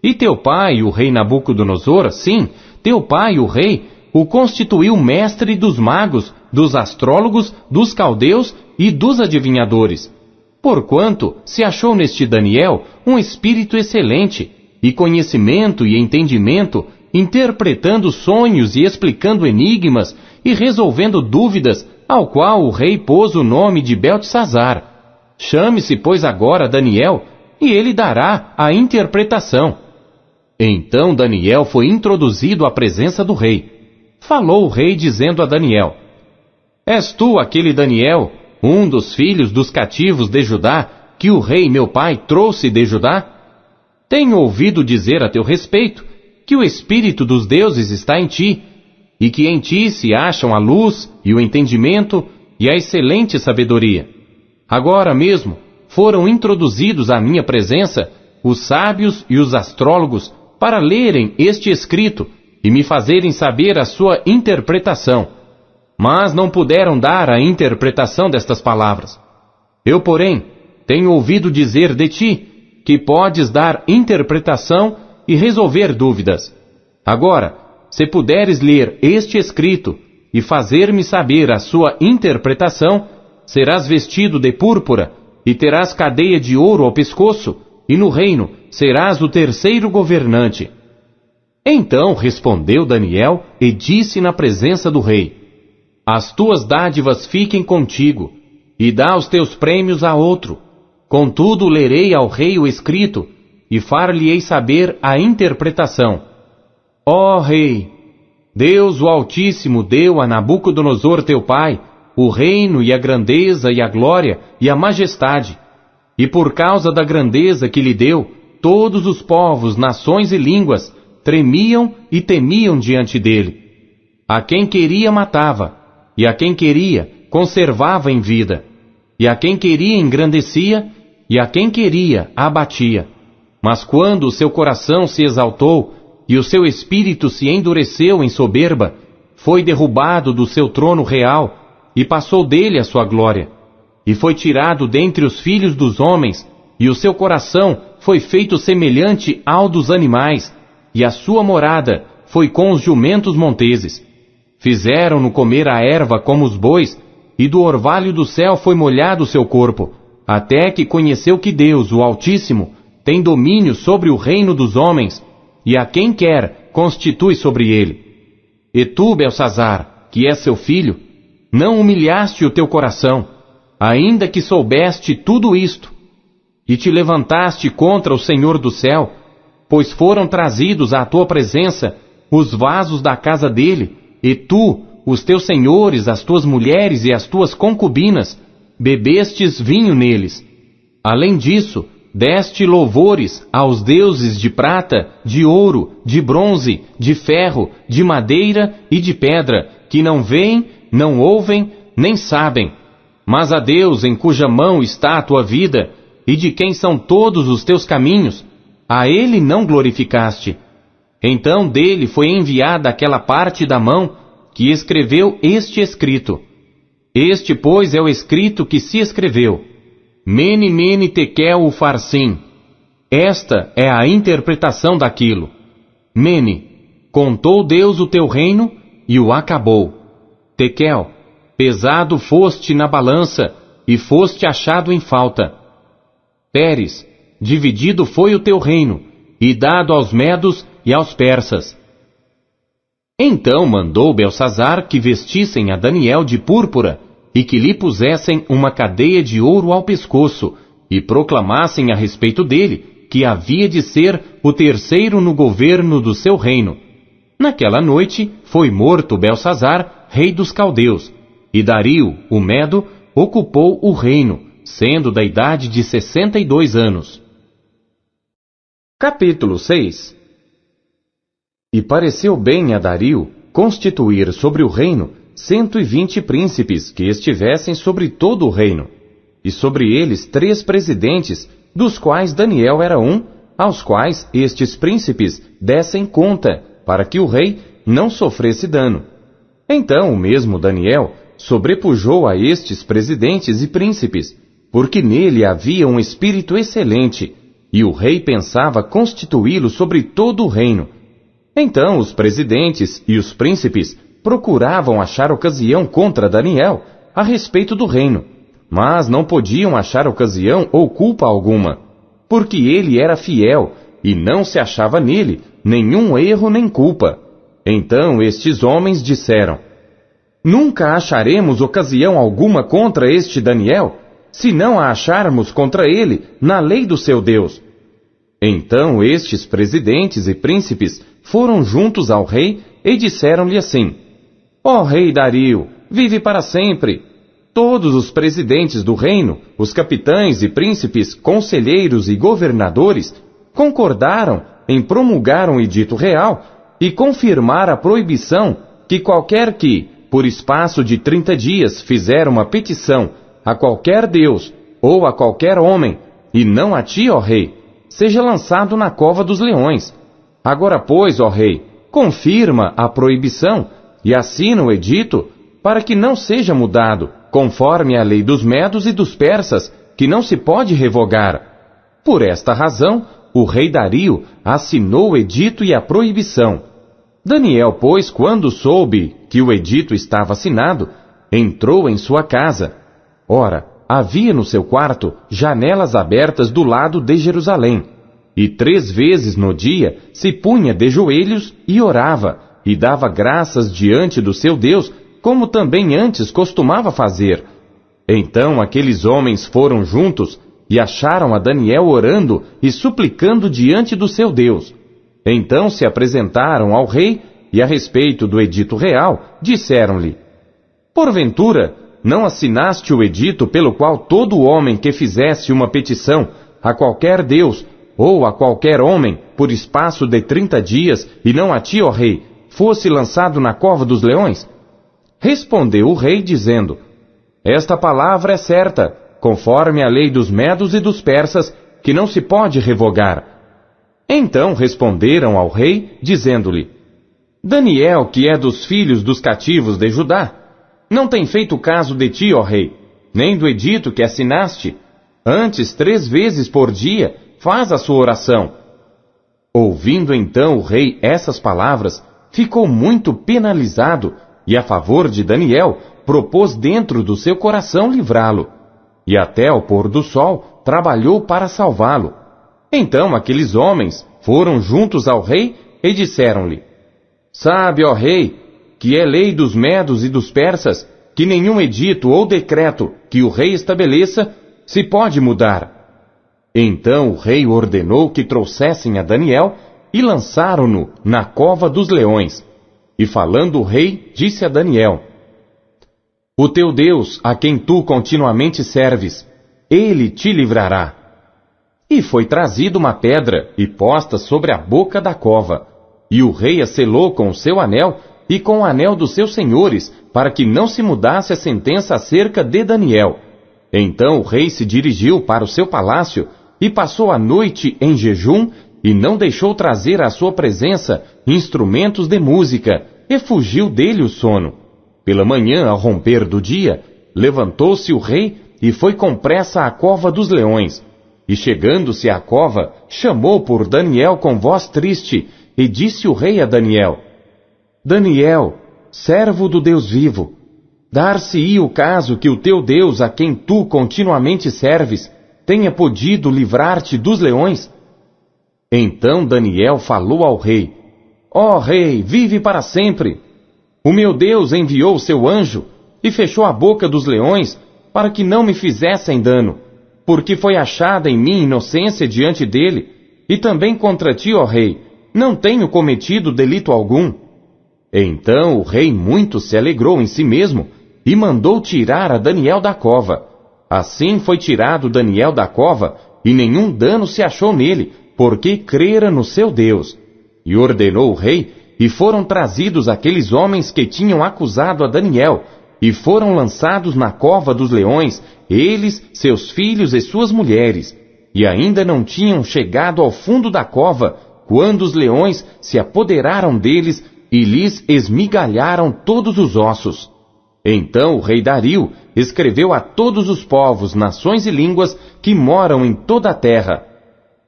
E teu pai, o rei Nabucodonosor, sim, teu pai, o rei, o constituiu mestre dos magos, dos astrólogos, dos caldeus e dos adivinhadores. Porquanto se achou neste Daniel um espírito excelente, e conhecimento e entendimento, interpretando sonhos e explicando enigmas, e resolvendo dúvidas, ao qual o rei pôs o nome de Beltesazar. Chame-se, pois, agora Daniel, e ele dará a interpretação. Então Daniel foi introduzido à presença do rei. Falou o rei dizendo a Daniel: és tu aquele Daniel, um dos filhos dos cativos de Judá, que o rei meu pai trouxe de Judá? Tenho ouvido dizer a teu respeito que o espírito dos deuses está em ti, e que em ti se acham a luz e o entendimento e a excelente sabedoria. Agora mesmo foram introduzidos à minha presença os sábios e os astrólogos para lerem este escrito e me fazerem saber a sua interpretação. Mas não puderam dar a interpretação destas palavras. Eu, porém, tenho ouvido dizer de ti que podes dar interpretação e resolver dúvidas. Agora, se puderes ler este escrito e fazer-me saber a sua interpretação, serás vestido de púrpura e terás cadeia de ouro ao pescoço, e no reino serás o terceiro governante. Então respondeu Daniel e disse na presença do rei: as tuas dádivas fiquem contigo, e dá os teus prêmios a outro. Contudo lerei ao rei o escrito, e far-lhe-ei saber a interpretação. Ó rei, Deus o Altíssimo deu a Nabucodonosor teu pai o reino e a grandeza e a glória e a majestade. E por causa da grandeza que lhe deu, todos os povos, nações e línguas tremiam e temiam diante dele. A quem queria matava, e a quem queria conservava em vida, e a quem queria engrandecia, e a quem queria abatia. Mas quando o seu coração se exaltou, e o seu espírito se endureceu em soberba, foi derrubado do seu trono real, e passou dele a sua glória. E foi tirado dentre os filhos dos homens, e o seu coração foi feito semelhante ao dos animais, e a sua morada foi com os jumentos monteses. Fizeram-no comer a erva como os bois, e do orvalho do céu foi molhado o seu corpo, até que conheceu que Deus, o Altíssimo, tem domínio sobre o reino dos homens, e a quem quer constitui sobre ele. E tu, Belsazar, que és seu filho, não humilhaste o teu coração, ainda que soubeste tudo isto, e te levantaste contra o Senhor do céu, pois foram trazidos à tua presença os vasos da casa dele, e tu, os teus senhores, as tuas mulheres e as tuas concubinas, bebestes vinho neles. Além disso, deste louvores aos deuses de prata, de ouro, de bronze, de ferro, de madeira e de pedra, que não veem, não ouvem, nem sabem. Mas a Deus em cuja mão está a tua vida, e de quem são todos os teus caminhos, a Ele não glorificaste. Então dele foi enviada aquela parte da mão que escreveu este escrito. Este, pois, é o escrito que se escreveu: Mene, Mene, Tekel, Ufarsim. Esta é a interpretação daquilo. Mene, contou Deus o teu reino e o acabou. Tekel, pesado foste na balança e foste achado em falta. Peres, dividido foi o teu reino e dado aos medos e aos persas. Então mandou Belsazar que vestissem a Daniel de púrpura e que lhe pusessem uma cadeia de ouro ao pescoço e proclamassem a respeito dele que havia de ser o terceiro no governo do seu reino. Naquela noite foi morto Belsazar, rei dos caldeus, e Dario, o Medo, ocupou o reino, sendo da idade de 62 anos. Capítulo 6. E pareceu bem a Dario constituir sobre o reino 120 príncipes que estivessem sobre todo o reino, e sobre eles 3 presidentes, dos quais Daniel era um, aos quais estes príncipes dessem conta, para que o rei não sofresse dano. Então o mesmo Daniel sobrepujou a estes presidentes e príncipes, porque nele havia um espírito excelente, e o rei pensava constituí-lo sobre todo o reino. Então os presidentes e os príncipes procuravam achar ocasião contra Daniel a respeito do reino, mas não podiam achar ocasião ou culpa alguma, porque ele era fiel e não se achava nele nenhum erro nem culpa. Então estes homens disseram: Nunca acharemos ocasião alguma contra este Daniel, se não a acharmos contra ele na lei do seu Deus. Então estes presidentes e príncipes foram juntos ao rei e disseram-lhe assim: Ó rei Dario, vive para sempre. Todos os presidentes do reino, os capitães e príncipes, conselheiros e governadores, concordaram em promulgar um edito real e confirmar a proibição que qualquer que, por espaço de 30 dias, fizer uma petição a qualquer deus ou a qualquer homem, e não a ti, ó rei, seja lançado na cova dos leões. Agora, pois, ó rei, confirma a proibição e assina o edito para que não seja mudado, conforme a lei dos medos e dos persas, que não se pode revogar. Por esta razão, o rei Dario assinou o edito e a proibição. Daniel, pois, quando soube que o edito estava assinado, entrou em sua casa. Ora, havia no seu quarto janelas abertas do lado de Jerusalém, e 3 vezes no dia se punha de joelhos e orava, e dava graças diante do seu Deus, como também antes costumava fazer. Então aqueles homens foram juntos e acharam a Daniel orando e suplicando diante do seu Deus. Então se apresentaram ao rei e, a respeito do edito real, disseram-lhe: Porventura, não assinaste o edito pelo qual todo homem que fizesse uma petição a qualquer deus ou a qualquer homem por espaço de 30 dias, e não a ti, ó rei, fosse lançado na cova dos leões? Respondeu o rei, dizendo: Esta palavra é certa, conforme a lei dos medos e dos persas, que não se pode revogar. Então responderam ao rei, dizendo-lhe: Daniel, que é dos filhos dos cativos de Judá, não tem feito caso de ti, ó rei, nem do edito que assinaste. Antes, 3 vezes por dia, faz a sua oração. Ouvindo então o rei essas palavras, ficou muito penalizado, e a favor de Daniel, propôs dentro do seu coração livrá-lo. E até ao pôr do sol, trabalhou para salvá-lo. Então aqueles homens foram juntos ao rei e disseram-lhe: Sabe, ó rei, que é lei dos medos e dos persas, que nenhum edito ou decreto que o rei estabeleça se pode mudar. Então o rei ordenou que trouxessem a Daniel e lançaram-no na cova dos leões. E falando o rei, disse a Daniel: O teu Deus, a quem tu continuamente serves, ele te livrará. E foi trazida uma pedra e posta sobre a boca da cova. E o rei a selou com o seu anel e com o anel dos seus senhores, para que não se mudasse a sentença acerca de Daniel. Então o rei se dirigiu para o seu palácio e passou a noite em jejum e não deixou trazer à sua presença instrumentos de música, e fugiu dele o sono. Pela manhã, ao romper do dia, levantou-se o rei e foi com pressa à cova dos leões. E chegando-se à cova, chamou por Daniel com voz triste, e disse o rei a Daniel: Daniel, servo do Deus vivo, dar-se-ia o caso que o teu Deus, a quem tu continuamente serves, tenha podido livrar-te dos leões? Então Daniel falou ao rei: Ó rei, vive para sempre! O meu Deus enviou o seu anjo e fechou a boca dos leões para que não me fizessem dano, porque foi achada em mim inocência diante dele, e também contra ti, ó rei, não tenho cometido delito algum. Então o rei muito se alegrou em si mesmo e mandou tirar a Daniel da cova. Assim foi tirado Daniel da cova, e nenhum dano se achou nele, porque crera no seu Deus. E ordenou o rei, e foram trazidos aqueles homens que tinham acusado a Daniel, e foram lançados na cova dos leões, eles, seus filhos e suas mulheres. E ainda não tinham chegado ao fundo da cova, quando os leões se apoderaram deles e lhes esmigalharam todos os ossos. Então o rei Dario escreveu a todos os povos, nações e línguas que moram em toda a terra: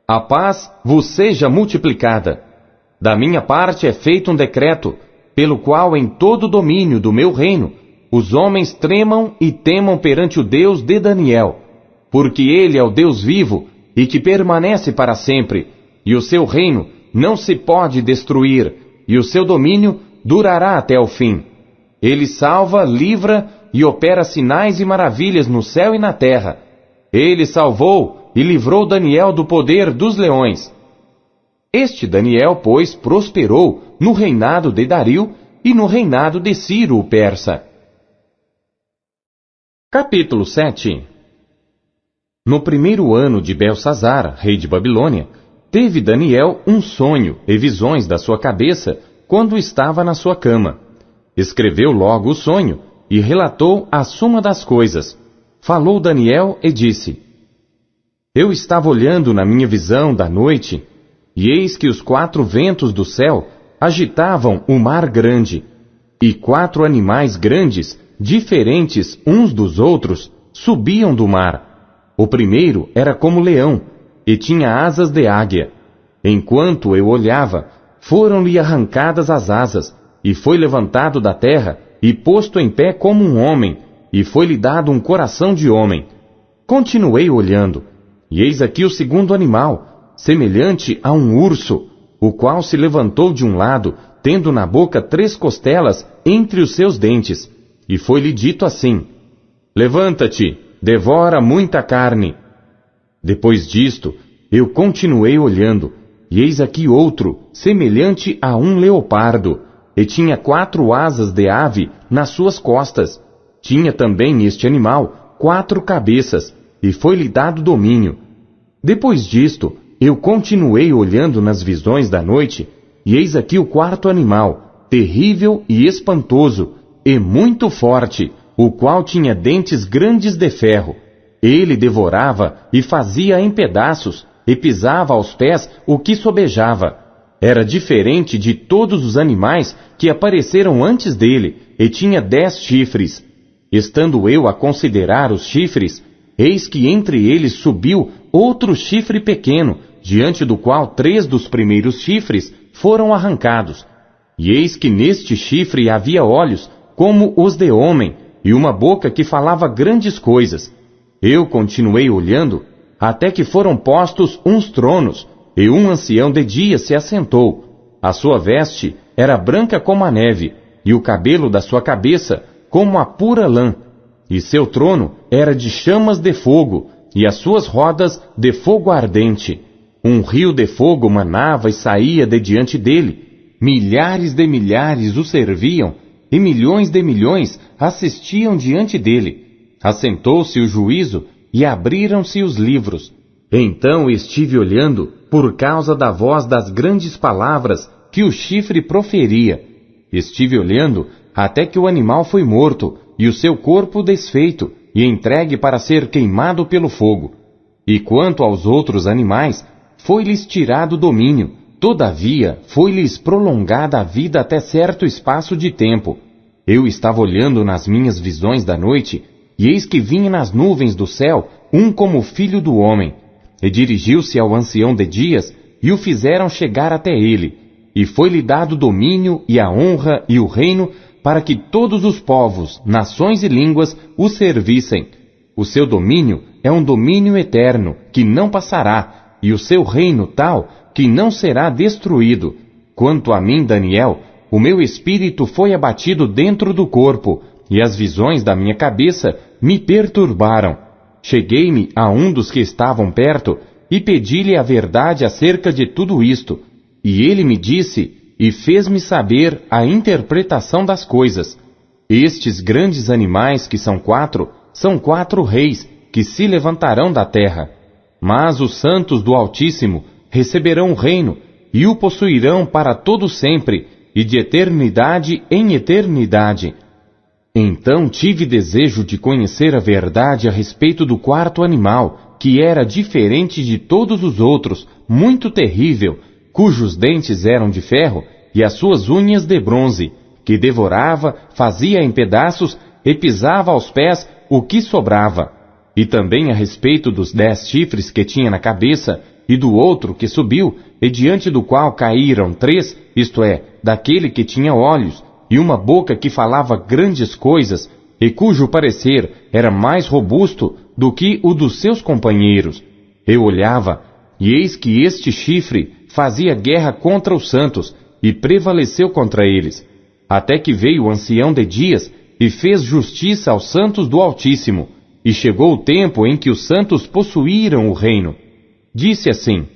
A paz vos seja multiplicada. Da minha parte é feito um decreto, pelo qual em todo o domínio do meu reino os homens tremam e temam perante o Deus de Daniel, porque ele é o Deus vivo e que permanece para sempre, e o seu reino não se pode destruir, e o seu domínio durará até o fim. Ele salva, livra e opera sinais e maravilhas no céu e na terra. Ele salvou e livrou Daniel do poder dos leões. Este Daniel, pois, prosperou no reinado de Dario e no reinado de Ciro o persa. Capítulo 7. No primeiro ano de Belsazar, rei de Babilônia, teve Daniel um sonho e visões da sua cabeça quando estava na sua cama. Escreveu logo o sonho e relatou a suma das coisas. Falou Daniel e disse: Eu estava olhando na minha visão da noite, e eis que os 4 ventos do céu agitavam o mar grande, e 4 animais grandes, diferentes uns dos outros, subiam do mar. O primeiro era como leão, e tinha asas de águia. Enquanto eu olhava, foram-lhe arrancadas as asas, e foi levantado da terra, e posto em pé como um homem, e foi-lhe dado um coração de homem. Continuei olhando, e eis aqui o segundo animal, semelhante a um urso, o qual se levantou de um lado, tendo na boca 3 costelas entre os seus dentes, e foi-lhe dito assim: Levanta-te, devora muita carne. Depois disto, eu continuei olhando, e eis aqui outro, semelhante a um leopardo, e tinha 4 asas de ave nas suas costas. Tinha também este animal 4 cabeças, e foi-lhe dado domínio. Depois disto, eu continuei olhando nas visões da noite, e eis aqui o 4º animal, terrível e espantoso, e muito forte, o qual tinha dentes grandes de ferro. Ele devorava e fazia em pedaços, e pisava aos pés o que sobejava. Era diferente de todos os animais que apareceram antes dele, e tinha 10 chifres. Estando eu a considerar os chifres, eis que entre eles subiu outro chifre pequeno, diante do qual 3 dos primeiros chifres foram arrancados. E eis que neste chifre havia olhos como os de homem, e uma boca que falava grandes coisas. Eu continuei olhando, até que foram postos uns tronos, e um ancião de dia se assentou. A sua veste era branca como a neve, e o cabelo da sua cabeça como a pura lã. E seu trono era de chamas de fogo, e as suas rodas de fogo ardente. Um rio de fogo manava e saía de diante dele. Milhares de milhares o serviam, e milhões de milhões assistiam diante dele. Assentou-se o juízo, e abriram-se os livros. Então estive olhando por causa da voz das grandes palavras que o chifre proferia. Estive olhando até que o animal foi morto e o seu corpo desfeito e entregue para ser queimado pelo fogo. E quanto aos outros animais, foi-lhes tirado o domínio, todavia foi-lhes prolongada a vida até certo espaço de tempo. Eu estava olhando nas minhas visões da noite, e eis que vinha nas nuvens do céu um como filho do homem, e dirigiu-se ao ancião de dias, e o fizeram chegar até ele, e foi-lhe dado o domínio e a honra e o reino, para que todos os povos, nações e línguas o servissem. O seu domínio é um domínio eterno, que não passará, e o seu reino tal, que não será destruído. Quanto a mim, Daniel, o meu espírito foi abatido dentro do corpo, e as visões da minha cabeça me perturbaram. Cheguei-me a um dos que estavam perto, e pedi-lhe a verdade acerca de tudo isto. E ele me disse, e fez-me saber a interpretação das coisas. Estes grandes animais, que são 4 reis, que se levantarão da terra. Mas os santos do Altíssimo receberão o reino, e o possuirão para todo sempre, e de eternidade em eternidade. Então tive desejo de conhecer a verdade a respeito do 4º animal, que era diferente de todos os outros, muito terrível, cujos dentes eram de ferro e as suas unhas de bronze, que devorava, fazia em pedaços e pisava aos pés o que sobrava. E também a respeito dos 10 chifres que tinha na cabeça, e do outro que subiu, e diante do qual caíram 3, isto é, daquele que tinha olhos, e uma boca que falava grandes coisas, e cujo parecer era mais robusto do que o dos seus companheiros. Eu olhava, e eis que este chifre fazia guerra contra os santos, e prevaleceu contra eles, até que veio o ancião de dias, e fez justiça aos santos do Altíssimo, e chegou o tempo em que os santos possuíram o reino. Disse assim: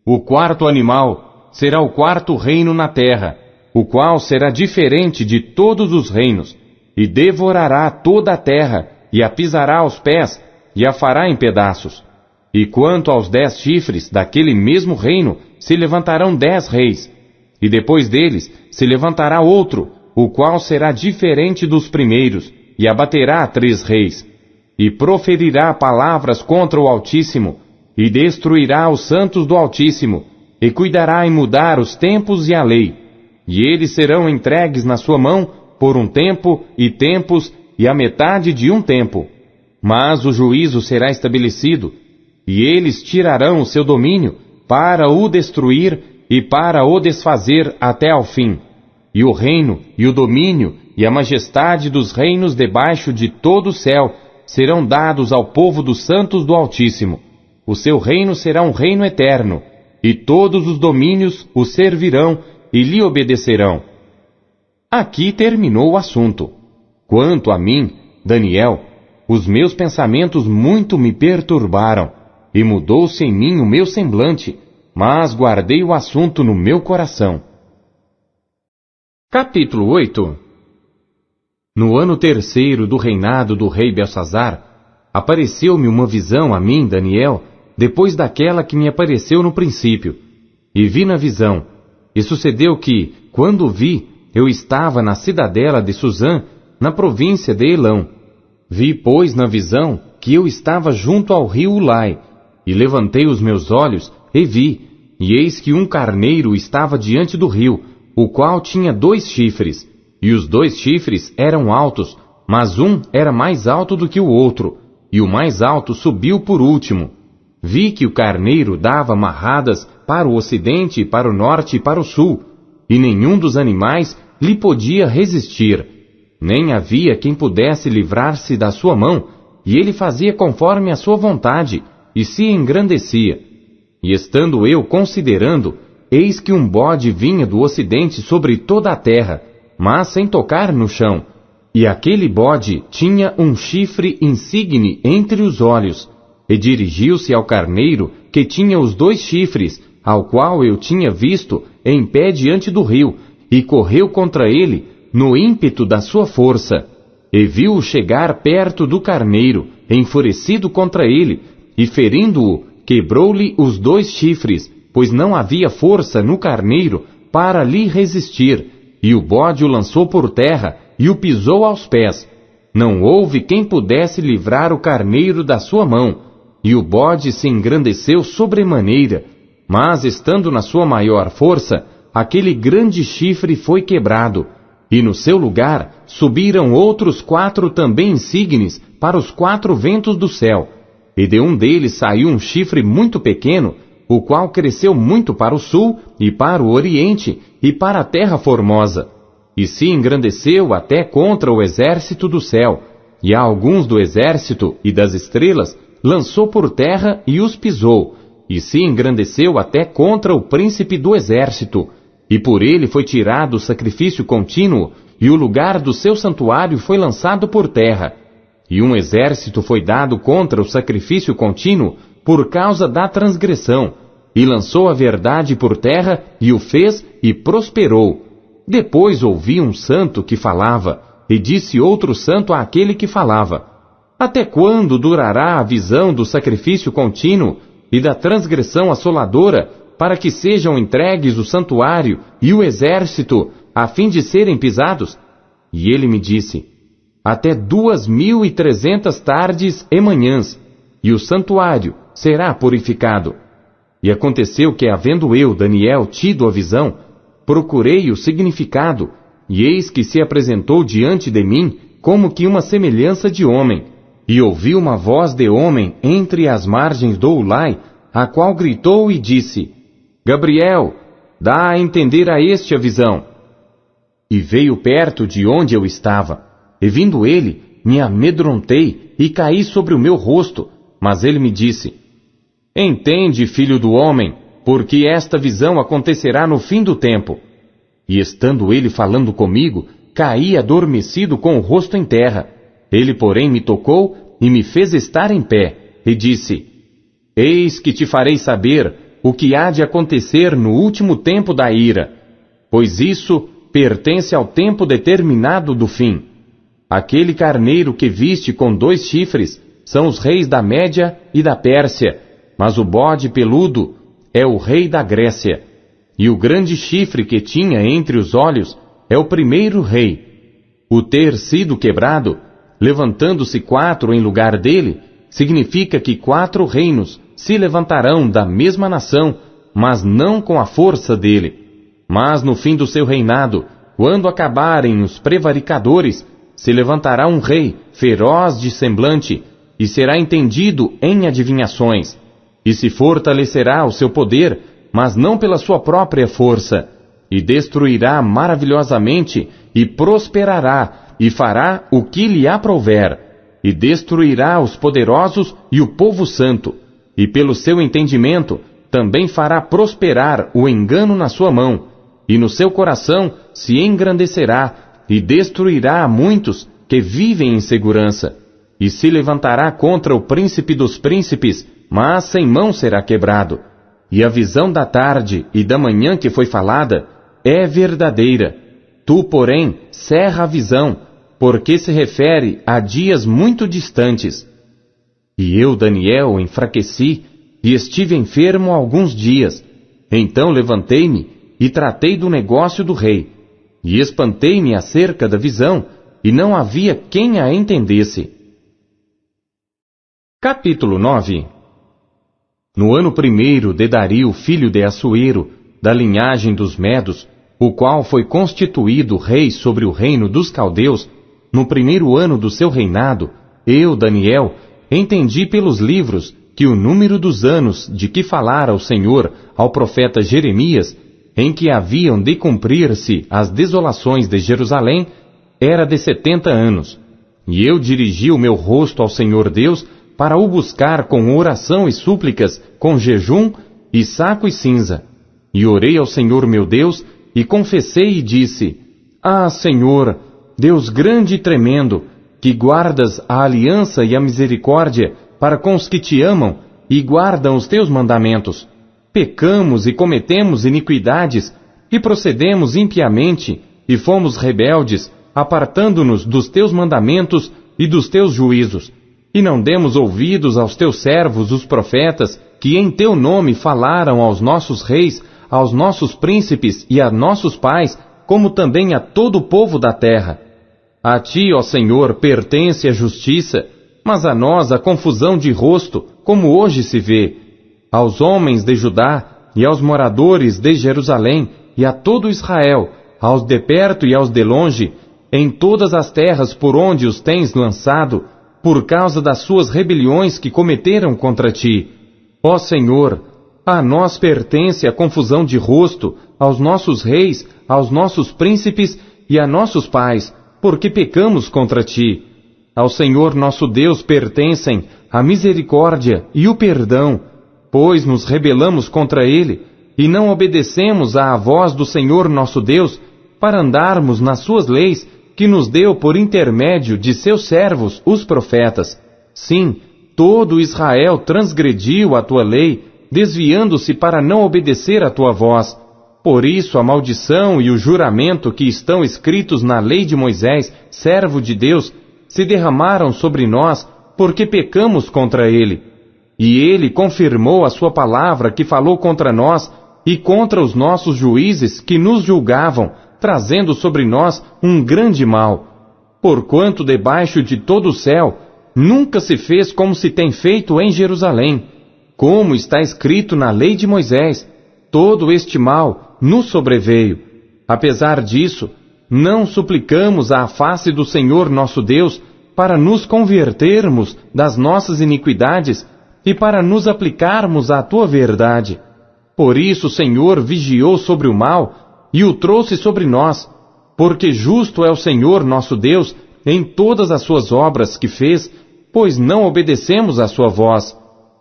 o 4º animal será o 4º reino na terra, o qual será diferente de todos os reinos, e devorará toda a terra, e a pisará aos pés, e a fará em pedaços. E quanto aos 10 chifres daquele mesmo reino, se levantarão 10 reis, e depois deles se levantará outro, o qual será diferente dos primeiros, e abaterá 3 reis, e proferirá palavras contra o Altíssimo, e destruirá os santos do Altíssimo, e cuidará em mudar os tempos e a lei. E eles serão entregues na sua mão por um tempo e tempos e a metade de um tempo. Mas o juízo será estabelecido, e eles tirarão o seu domínio para o destruir e para o desfazer até ao fim. E o reino e o domínio e a majestade dos reinos debaixo de todo o céu serão dados ao povo dos santos do Altíssimo. O seu reino será um reino eterno, e todos os domínios o servirão e lhe obedecerão. Aqui terminou o assunto. Quanto a mim, Daniel, os meus pensamentos muito me perturbaram, e mudou-se em mim o meu semblante, mas guardei o assunto no meu coração. Capítulo 8. No ano 3º do reinado do rei Belsazar, apareceu-me uma visão a mim, Daniel, depois daquela que me apareceu no princípio. E vi na visão, e sucedeu que, quando vi, eu estava na cidadela de Susã, na província de Elão. Vi, pois, na visão, que eu estava junto ao rio Ulai, e levantei os meus olhos, e vi, e eis que um carneiro estava diante do rio, o qual tinha 2 chifres, e os 2 chifres eram altos, mas um era mais alto do que o outro, e o mais alto subiu por último. Vi que o carneiro dava marradas para o ocidente, para o norte e para o sul, e nenhum dos animais lhe podia resistir. Nem havia quem pudesse livrar-se da sua mão, e ele fazia conforme a sua vontade, e se engrandecia. E estando eu considerando, eis que um bode vinha do ocidente sobre toda a terra, mas sem tocar no chão. E aquele bode tinha um chifre insigne entre os olhos, e dirigiu-se ao carneiro que tinha os 2 chifres, ao qual eu tinha visto em pé diante do rio, e correu contra ele no ímpeto da sua força. E viu-o chegar perto do carneiro, enfurecido contra ele, e ferindo-o, quebrou-lhe os 2 chifres, pois não havia força no carneiro para lhe resistir, e o bode o lançou por terra e o pisou aos pés. Não houve quem pudesse livrar o carneiro da sua mão, e o bode se engrandeceu sobremaneira, mas estando na sua maior força, aquele grande chifre foi quebrado, e no seu lugar subiram outros 4 também insígnes para os 4 ventos do céu, e de um deles saiu um chifre muito pequeno, o qual cresceu muito para o sul, e para o oriente, e para a terra formosa, e se engrandeceu até contra o exército do céu, e a alguns do exército e das estrelas lançou por terra e os pisou, e se engrandeceu até contra o príncipe do exército, e por ele foi tirado o sacrifício contínuo, e o lugar do seu santuário foi lançado por terra. E um exército foi dado contra o sacrifício contínuo por causa da transgressão, e lançou a verdade por terra, e o fez, e prosperou. Depois ouvi um santo que falava, e disse outro santo àquele que falava: até quando durará a visão do sacrifício contínuo e da transgressão assoladora, para que sejam entregues o santuário e o exército, a fim de serem pisados? E ele me disse: até 2.300 tardes e manhãs, e o santuário será purificado. E aconteceu que, havendo eu, Daniel, tido a visão, procurei o significado, e eis que se apresentou diante de mim como que uma semelhança de homem, e ouvi uma voz de homem entre as margens do Ulai, a qual gritou e disse: Gabriel, dá a entender a este a visão. E veio perto de onde eu estava, e vindo ele, me amedrontei e caí sobre o meu rosto, mas ele me disse: entende, filho do homem, porque esta visão acontecerá no fim do tempo. E estando ele falando comigo, caí adormecido com o rosto em terra. Ele, porém, me tocou e me fez estar em pé, e disse: eis que te farei saber o que há de acontecer no último tempo da ira, pois isso pertence ao tempo determinado do fim. Aquele carneiro que viste com 2 chifres são os reis da Média e da Pérsia, mas o bode peludo é o rei da Grécia. E o grande chifre que tinha entre os olhos é o primeiro rei. O ter sido quebrado, levantando-se 4 em lugar dele, significa que 4 reinos se levantarão da mesma nação, mas não com a força dele. Mas no fim do seu reinado, quando acabarem os prevaricadores, se levantará um rei, feroz de semblante, e será entendido em adivinhações, e se fortalecerá o seu poder, mas não pela sua própria força, e destruirá maravilhosamente, e prosperará, e fará o que lhe aprouver, e destruirá os poderosos e o povo santo, e pelo seu entendimento também fará prosperar o engano na sua mão, e no seu coração se engrandecerá, e destruirá a muitos que vivem em segurança, e se levantará contra o príncipe dos príncipes, mas sem mão será quebrado. E a visão da tarde e da manhã que foi falada é verdadeira. Tu, porém, cerra a visão, porque se refere a dias muito distantes. E eu, Daniel, enfraqueci, e estive enfermo alguns dias. Então levantei-me e tratei do negócio do rei, e espantei-me acerca da visão, e não havia quem a entendesse. Capítulo 9. No ano 1º de Dario, filho de Assuero, da linhagem dos Medos, o qual foi constituído rei sobre o reino dos caldeus, no 1º ano do seu reinado, eu, Daniel, entendi pelos livros que o número dos anos de que falara o Senhor ao profeta Jeremias, em que haviam de cumprir-se as desolações de Jerusalém, era de 70 anos. E eu dirigi o meu rosto ao Senhor Deus para o buscar com oração e súplicas, com jejum e saco e cinza. E orei ao Senhor meu Deus, e confessei e disse: Ah, Senhor, Deus grande e tremendo, que guardas a aliança e a misericórdia para com os que te amam e guardam os teus mandamentos. Pecamos e cometemos iniquidades, e procedemos impiamente, e fomos rebeldes, apartando-nos dos teus mandamentos e dos teus juízos. E não demos ouvidos aos teus servos, os profetas, que em teu nome falaram aos nossos reis, aos nossos príncipes e a nossos pais, como também a todo o povo da terra. A ti, ó Senhor, pertence a justiça, mas a nós a confusão de rosto, como hoje se vê. Aos homens de Judá e aos moradores de Jerusalém e a todo Israel, aos de perto e aos de longe, em todas as terras por onde os tens lançado, por causa das suas rebeliões que cometeram contra ti. Ó Senhor, a nós pertence a confusão de rosto, aos nossos reis, aos nossos príncipes e a nossos pais, porque pecamos contra ti. Ao Senhor nosso Deus pertencem a misericórdia e o perdão, pois nos rebelamos contra ele, e não obedecemos à voz do Senhor nosso Deus, para andarmos nas suas leis, que nos deu por intermédio de seus servos, os profetas. Sim, todo Israel transgrediu a tua lei, desviando-se para não obedecer à tua voz. Por isso a maldição e o juramento que estão escritos na lei de Moisés, servo de Deus, se derramaram sobre nós, porque pecamos contra ele. E ele confirmou a sua palavra que falou contra nós e contra os nossos juízes que nos julgavam, trazendo sobre nós um grande mal. Porquanto debaixo de todo o céu nunca se fez como se tem feito em Jerusalém. Como está escrito na lei de Moisés, todo este mal nos sobreveio. Apesar disso, não suplicamos à face do Senhor nosso Deus para nos convertermos das nossas iniquidades e para nos aplicarmos à tua verdade. Por isso o Senhor vigiou sobre o mal e o trouxe sobre nós, porque justo é o Senhor nosso Deus em todas as suas obras que fez, pois não obedecemos à sua voz.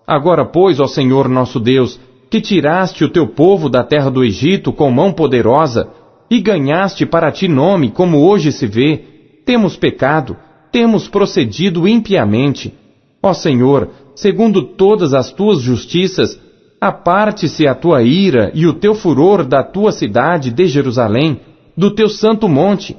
Agora, pois, ó Senhor nosso Deus, que tiraste o teu povo da terra do Egito com mão poderosa, e ganhaste para ti nome, como hoje se vê, temos pecado, temos procedido impiamente. Ó Senhor, segundo todas as tuas justiças, aparte-se a tua ira e o teu furor da tua cidade de Jerusalém, do teu santo monte,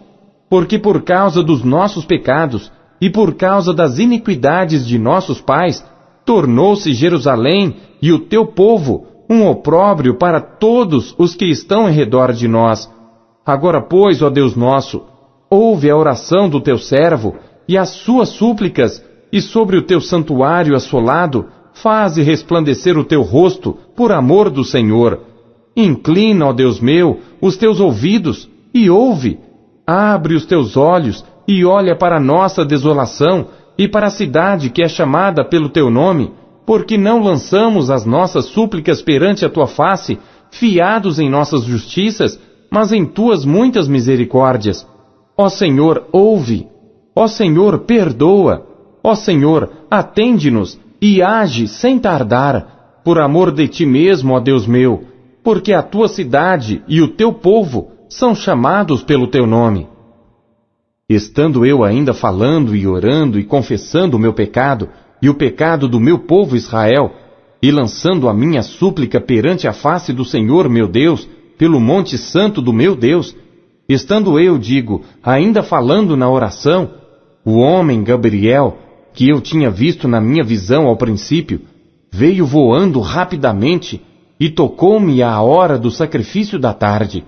porque por causa dos nossos pecados e por causa das iniquidades de nossos pais, tornou-se Jerusalém e o teu povo um opróbrio para todos os que estão em redor de nós. Agora, pois, ó Deus nosso, ouve a oração do teu servo e as suas súplicas, e sobre o teu santuário assolado, faze resplandecer o teu rosto por amor do Senhor. Inclina, ó Deus meu, os teus ouvidos e ouve. Abre os teus olhos e olha para a nossa desolação e para a cidade que é chamada pelo teu nome, porque não lançamos as nossas súplicas perante a tua face, fiados em nossas justiças, mas em tuas muitas misericórdias. Ó Senhor, ouve. Ó Senhor, perdoa. Ó Senhor, atende-nos e age sem tardar, por amor de ti mesmo, ó Deus meu, porque a tua cidade e o teu povo são chamados pelo teu nome. Estando eu ainda falando e orando e confessando o meu pecado e o pecado do meu povo Israel, e lançando a minha súplica perante a face do Senhor meu Deus, pelo monte santo do meu Deus, estando eu, digo, ainda falando na oração, o homem Gabriel, que eu tinha visto na minha visão ao princípio, veio voando rapidamente e tocou-me à hora do sacrifício da tarde.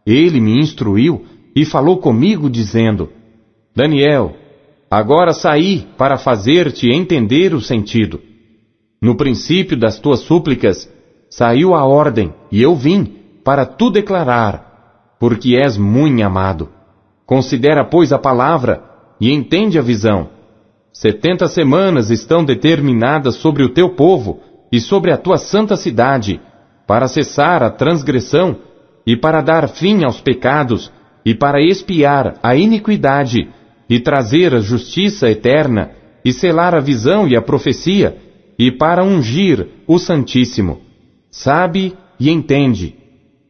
Ele me instruiu e falou comigo, dizendo: Daniel, agora saí para fazer-te entender o sentido. No princípio das tuas súplicas, saiu a ordem, e eu vim para tu declarar, porque és muito amado. Considera, pois, a palavra e entende a visão. 70 semanas estão determinadas sobre o teu povo e sobre a tua santa cidade, para cessar a transgressão e para dar fim aos pecados e para expiar a iniquidade e trazer a justiça eterna e selar a visão e a profecia e para ungir o Santíssimo. Sabe e entende,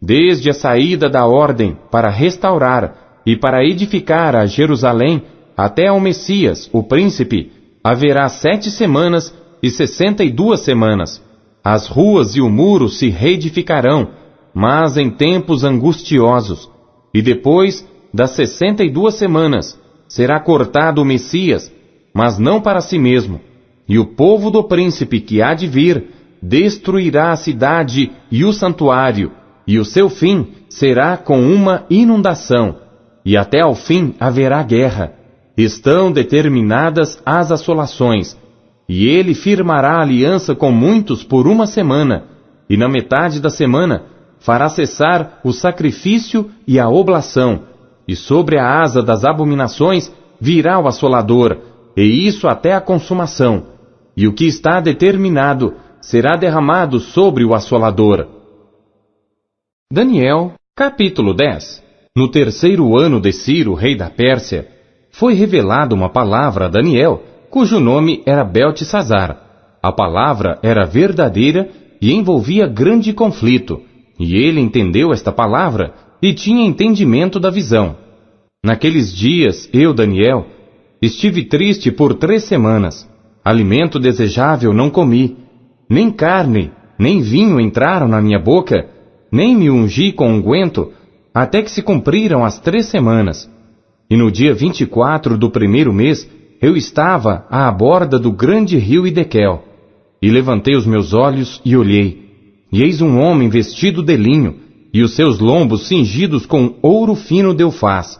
desde a saída da ordem para restaurar e para edificar a Jerusalém até ao Messias, o príncipe, haverá 7 semanas e 62 semanas. As ruas e o muro se reedificarão, mas em tempos angustiosos. E depois das 62 semanas, será cortado o Messias, mas não para si mesmo. E o povo do príncipe que há de vir destruirá a cidade e o santuário, e o seu fim será com uma inundação, e até ao fim haverá guerra. Estão determinadas as assolações, e ele firmará aliança com muitos por uma semana, e na metade da semana fará cessar o sacrifício e a oblação, e sobre a asa das abominações virá o assolador, e isso até a consumação, e o que está determinado será derramado sobre o assolador. Daniel, capítulo 10. No terceiro ano de Ciro, rei da Pérsia, foi revelada uma palavra a Daniel, cujo nome era Beltesazar. A palavra era verdadeira e envolvia grande conflito, e ele entendeu esta palavra e tinha entendimento da visão. Naqueles dias, eu, Daniel, estive triste por 3 semanas. Alimento desejável não comi, nem carne, nem vinho entraram na minha boca, nem me ungi com unguento, até que se cumpriram as 3 semanas. E no dia 24 do primeiro mês, eu estava à borda do grande rio Idequel, e levantei os meus olhos e olhei, e eis um homem vestido de linho, e os seus lombos cingidos com ouro fino de Ufaz,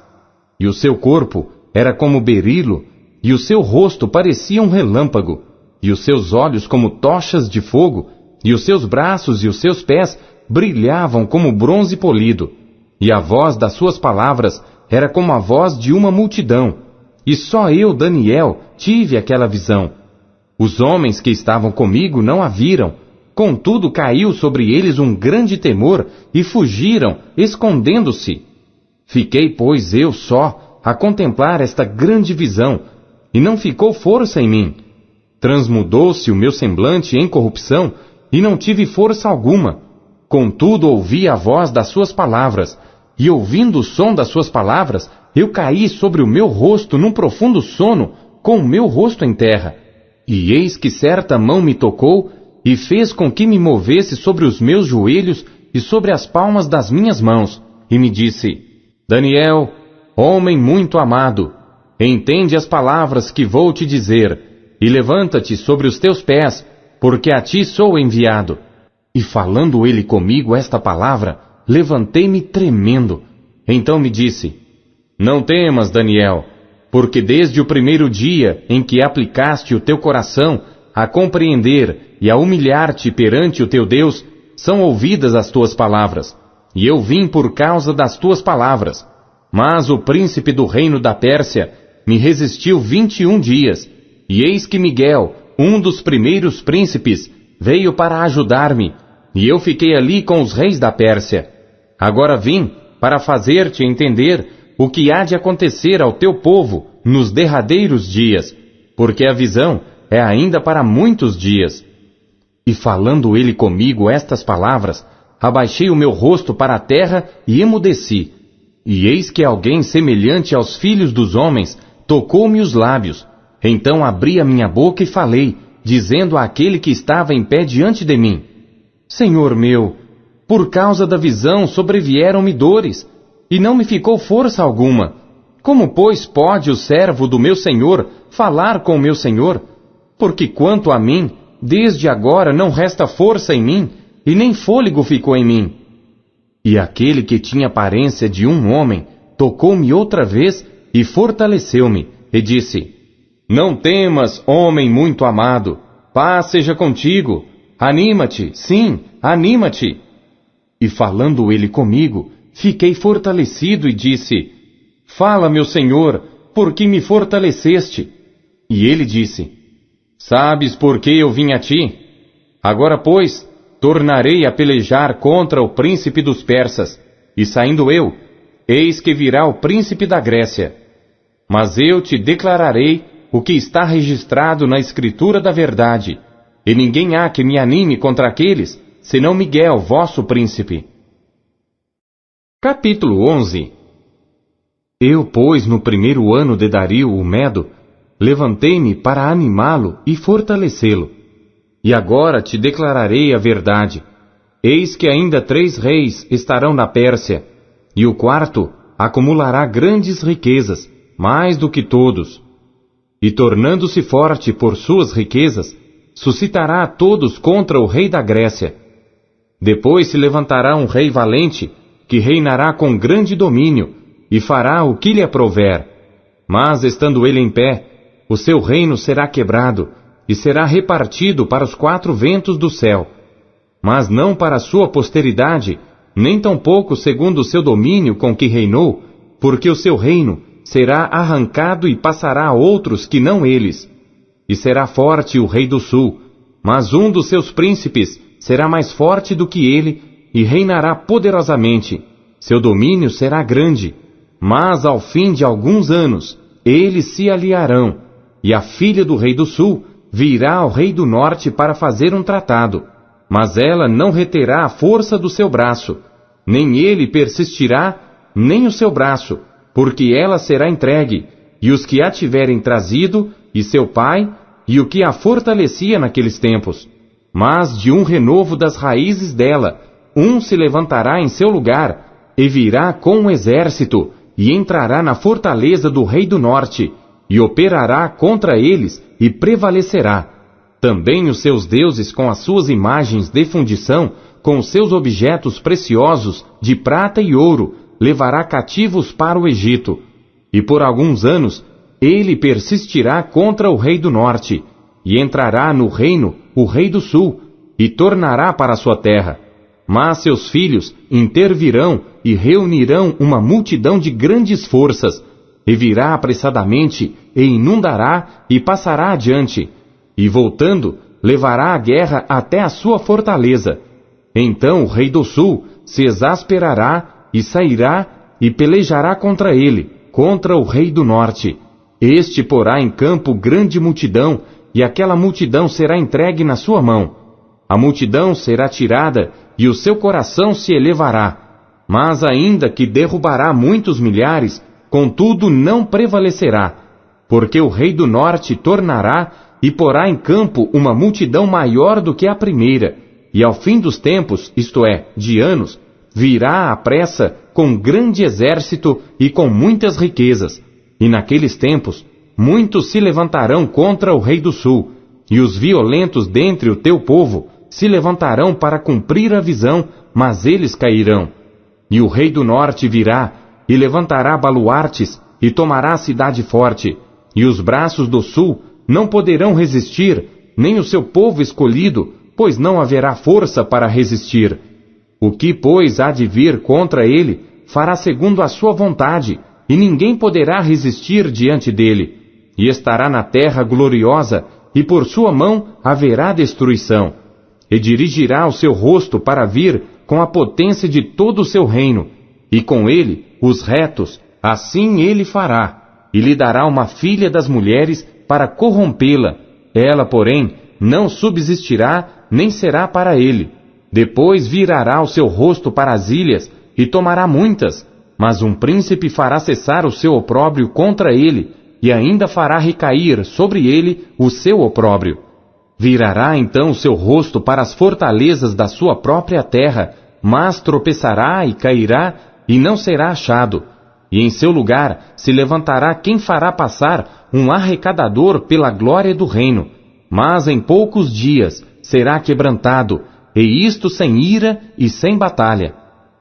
e o seu corpo era como berilo, e o seu rosto parecia um relâmpago, e os seus olhos como tochas de fogo, e os seus braços e os seus pés brilhavam como bronze polido, e a voz das suas palavras era como a voz de uma multidão, e só eu, Daniel, tive aquela visão. Os homens que estavam comigo não a viram, contudo caiu sobre eles um grande temor, e fugiram, escondendo-se. Fiquei, pois, eu só, a contemplar esta grande visão, e não ficou força em mim. Transmudou-se o meu semblante em corrupção, e não tive força alguma. Contudo ouvi a voz das suas palavras, e ouvindo o som das suas palavras, eu caí sobre o meu rosto num profundo sono, com o meu rosto em terra. E eis que certa mão me tocou, e fez com que me movesse sobre os meus joelhos e sobre as palmas das minhas mãos, e me disse: Daniel, homem muito amado, entende as palavras que vou te dizer, e levanta-te sobre os teus pés, porque a ti sou enviado. E falando ele comigo esta palavra, levantei-me tremendo. Então me disse: Não temas, Daniel, porque desde o primeiro dia em que aplicaste o teu coração a compreender e a humilhar-te perante o teu Deus, são ouvidas as tuas palavras, e eu vim por causa das tuas palavras. Mas o príncipe do reino da Pérsia me resistiu 21 dias, e eis que Miguel, um dos primeiros príncipes, veio para ajudar-me, e eu fiquei ali com os reis da Pérsia. Agora vim para fazer-te entender o que há de acontecer ao teu povo nos derradeiros dias, porque a visão é ainda para muitos dias. E falando ele comigo estas palavras, abaixei o meu rosto para a terra e emudeci. E eis que alguém semelhante aos filhos dos homens tocou-me os lábios. Então abri a minha boca e falei, dizendo àquele que estava em pé diante de mim: Senhor meu, por causa da visão sobrevieram-me dores, e não me ficou força alguma. Como, pois, pode o servo do meu Senhor falar com o meu Senhor? Porque quanto a mim, desde agora não resta força em mim, e nem fôlego ficou em mim. E aquele que tinha aparência de um homem, tocou-me outra vez e fortaleceu-me, e disse: Não temas, homem muito amado, paz seja contigo, anima-te, sim, anima-te. E falando ele comigo, fiquei fortalecido e disse: Fala, meu Senhor, por que me fortaleceste? E ele disse: Sabes por que eu vim a ti? Agora, pois, tornarei a pelejar contra o príncipe dos persas, e saindo eu, eis que virá o príncipe da Grécia. Mas eu te declararei o que está registrado na Escritura da verdade, e ninguém há que me anime contra aqueles, senão Miguel, vosso príncipe. Capítulo 11. Eu, pois, no primeiro ano de Dario o Medo, levantei-me para animá-lo e fortalecê-lo. E agora te declararei a verdade. Eis que ainda 3 reis estarão na Pérsia, e o quarto acumulará grandes riquezas, mais do que todos. E tornando-se forte por suas riquezas, suscitará a todos contra o rei da Grécia. Depois se levantará um rei valente, que reinará com grande domínio, e fará o que lhe aprouver. Mas, estando ele em pé, o seu reino será quebrado, e será repartido para os 4 ventos do céu. Mas não para a sua posteridade, nem tampouco segundo o seu domínio com que reinou, porque o seu reino será arrancado e passará a outros que não eles. E será forte o rei do sul, mas um dos seus príncipes será mais forte do que ele, e reinará poderosamente. Seu domínio será grande, mas ao fim de alguns anos, eles se aliarão, e a filha do rei do sul virá ao rei do norte para fazer um tratado, mas ela não reterá a força do seu braço, nem ele persistirá, nem o seu braço, porque ela será entregue, e os que a tiverem trazido, e seu pai, e o que a fortalecia naqueles tempos. Mas de um renovo das raízes dela, um se levantará em seu lugar, e virá com um exército, e entrará na fortaleza do rei do norte, e operará contra eles, e prevalecerá. Também os seus deuses com as suas imagens de fundição, com os seus objetos preciosos, de prata e ouro, levará cativos para o Egito. E por alguns anos, ele persistirá contra o rei do norte, e entrará no reino o rei do sul, e tornará para sua terra. Mas seus filhos intervirão e reunirão uma multidão de grandes forças, e virá apressadamente, e inundará, e passará adiante, e voltando, levará a guerra até a sua fortaleza. Então o rei do sul se exasperará, e sairá, e pelejará contra ele, contra o rei do norte. Este porá em campo grande multidão, e aquela multidão será entregue na sua mão. A multidão será tirada, e o seu coração se elevará. Mas ainda que derrubará muitos milhares, contudo não prevalecerá, porque o rei do norte tornará e porá em campo uma multidão maior do que a primeira, e ao fim dos tempos, isto é, de anos, virá à pressa com grande exército e com muitas riquezas. E naqueles tempos, muitos se levantarão contra o rei do sul, e os violentos dentre o teu povo se levantarão para cumprir a visão, mas eles cairão. E o rei do norte virá, e levantará baluartes, e tomará a cidade forte, e os braços do sul não poderão resistir, nem o seu povo escolhido, pois não haverá força para resistir. O que, pois, há de vir contra ele, fará segundo a sua vontade, e ninguém poderá resistir diante dele. E estará na terra gloriosa, e por sua mão haverá destruição. E dirigirá o seu rosto para vir com a potência de todo o seu reino, e com ele os retos, assim ele fará, e lhe dará uma filha das mulheres para corrompê-la. Ela, porém, não subsistirá, nem será para ele. Depois virará o seu rosto para as ilhas, e tomará muitas, mas um príncipe fará cessar o seu opróbrio contra ele, e ainda fará recair sobre ele o seu opróbrio. Virará então o seu rosto para as fortalezas da sua própria terra, mas tropeçará e cairá, e não será achado. E em seu lugar se levantará quem fará passar um arrecadador pela glória do reino, mas em poucos dias será quebrantado, e isto sem ira e sem batalha.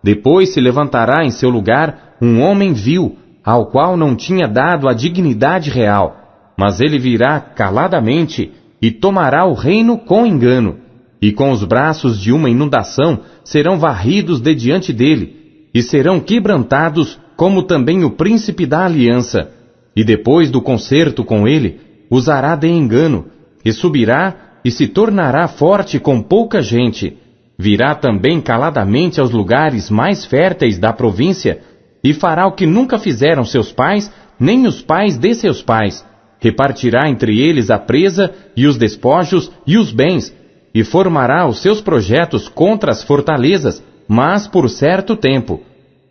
Depois se levantará em seu lugar um homem vil, ao qual não tinha dado a dignidade real, mas ele virá caladamente e tomará o reino com engano, e com os braços de uma inundação serão varridos de diante dele, e serão quebrantados como também o príncipe da aliança, e depois do concerto com ele, usará de engano, e subirá e se tornará forte com pouca gente. Virá também caladamente aos lugares mais férteis da província, e fará o que nunca fizeram seus pais, nem os pais de seus pais. Repartirá entre eles a presa e os despojos e os bens, e formará os seus projetos contra as fortalezas, mas por certo tempo.